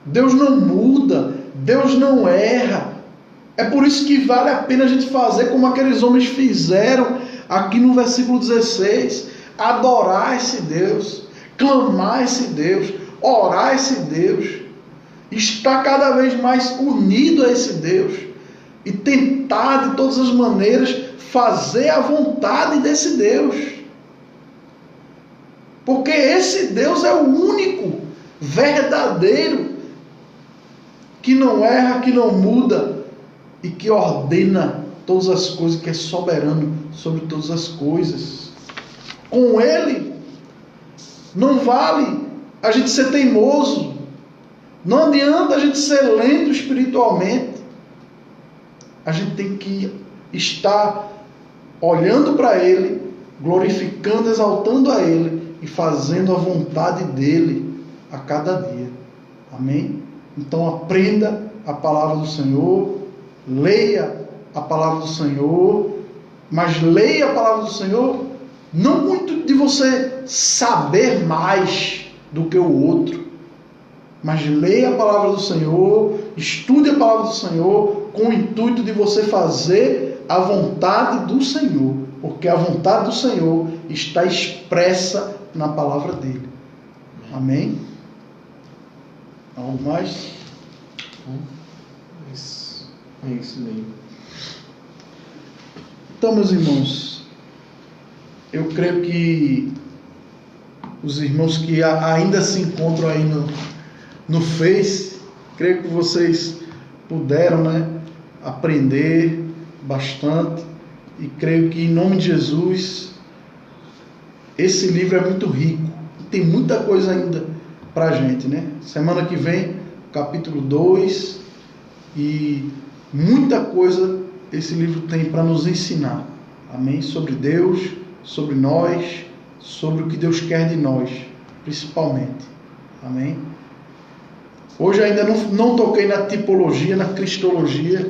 Deus não muda. Deus não erra. É por isso que vale a pena a gente fazer como aqueles homens fizeram aqui no versículo 16. Adorar esse Deus, clamar esse Deus, orar esse Deus, estar cada vez mais unido a esse Deus e tentar de todas as maneiras fazer a vontade desse Deus. Porque esse Deus é o único, verdadeiro, que não erra, que não muda e que ordena todas as coisas, que é soberano sobre todas as coisas. Com Ele, não vale a gente ser teimoso, não adianta a gente ser lento espiritualmente. A gente tem que estar olhando para Ele, glorificando, exaltando a Ele e fazendo a vontade dEle a cada dia. Amém? Então aprenda a palavra do Senhor, leia a palavra do Senhor, mas leia a palavra do Senhor não muito de você saber mais do que o outro, mas leia a palavra do Senhor, estude a palavra do Senhor com o intuito de você fazer a vontade do Senhor, porque a vontade do Senhor está expressa na palavra dele. Amém? Algo mais? É isso mesmo. Então, meus irmãos, eu creio que os irmãos que ainda se encontram aí no Face, creio que vocês puderam, aprender bastante, e creio que em nome de Jesus esse livro é muito rico, tem muita coisa ainda para a gente, Semana que vem, capítulo 2, e muita coisa esse livro tem para nos ensinar, amém? Sobre Deus, sobre nós, sobre o que Deus quer de nós, principalmente, amém? Hoje ainda não toquei na tipologia, na cristologia,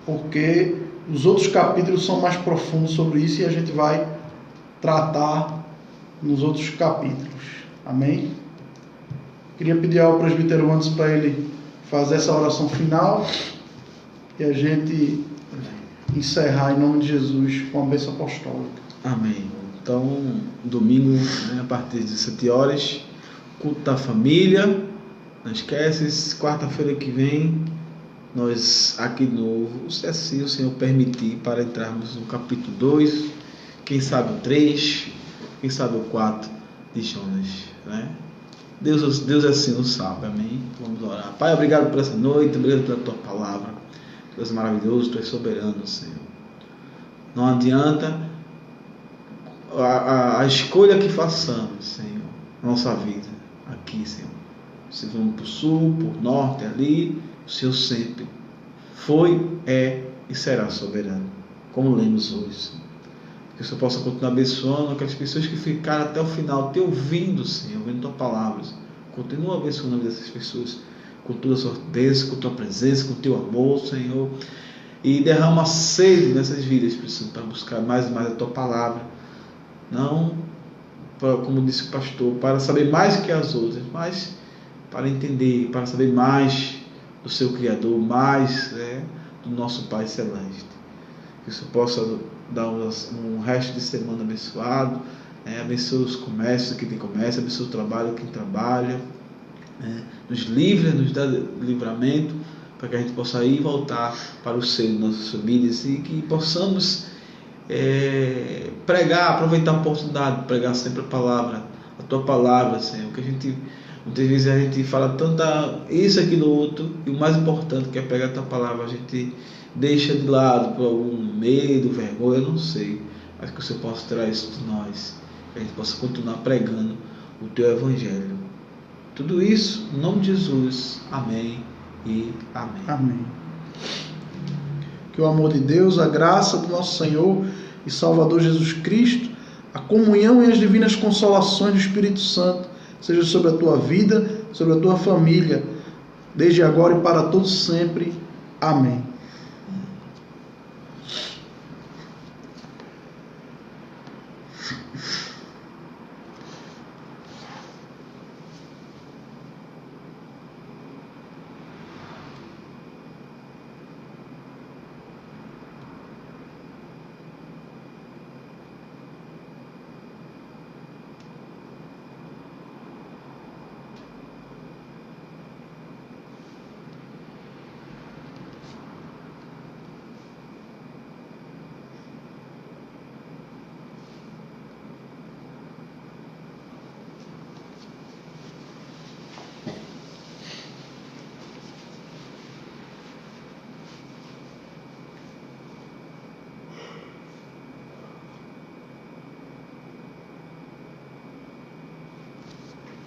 porque os outros capítulos são mais profundos sobre isso e a gente vai tratar nos outros capítulos, amém? Queria pedir ao presbítero antes para ele fazer essa oração final e a gente encerrar em nome de Jesus com a bênção apostólica. Amém. Então, domingo, a partir de 7 horas, culto da família. Não esquece, quarta-feira que vem, nós aqui de novo, se assim o Senhor permitir, para entrarmos no capítulo 2, quem sabe o 3, quem sabe o 4 de Jonas, Deus assim nos sabe, amém? Vamos orar. Pai, obrigado por essa noite, obrigado pela tua palavra. Tu és maravilhoso, tu és soberano, Senhor. Não adianta a escolha que façamos, Senhor, na nossa vida, aqui, Senhor. Se vamos para o sul, para o norte, ali, o Senhor sempre foi, é e será soberano, como lemos hoje, Senhor. Que o Senhor possa continuar abençoando aquelas pessoas que ficaram até o final, te ouvindo, Senhor, ouvindo tua palavra. Continua abençoando a vida dessas pessoas, com tua sorte, com tua presença, com teu amor, Senhor. E derrama sede nessas vidas, para buscar mais e mais a tua palavra. Não, como disse o pastor, para saber mais que as outras, mas para entender, para saber mais do seu Criador, mais do nosso Pai Celeste. Que isso possa dar um resto de semana abençoado, abençoe os comércios, quem tem comércio, abençoe o trabalho, quem trabalha, nos livre, nos dá livramento, para que a gente possa ir e voltar para o seio de nossas famílias e que possamos pregar, aproveitar a oportunidade de pregar sempre a tua palavra, Senhor, que a gente, muitas vezes a gente fala tanto isso, aquilo, outro, e o mais importante que é pregar a tua palavra, a gente deixa de lado por algum medo, vergonha, eu não sei, mas que você possa tirar isso de nós, que a gente possa continuar pregando o teu evangelho, Tudo isso, em nome de Jesus. Amém e amém. Amém. Que o amor de Deus, a graça do nosso Senhor e Salvador Jesus Cristo, a comunhão e as divinas consolações do Espírito Santo seja sobre a tua vida, sobre a tua família, desde agora e para todos sempre. Amém.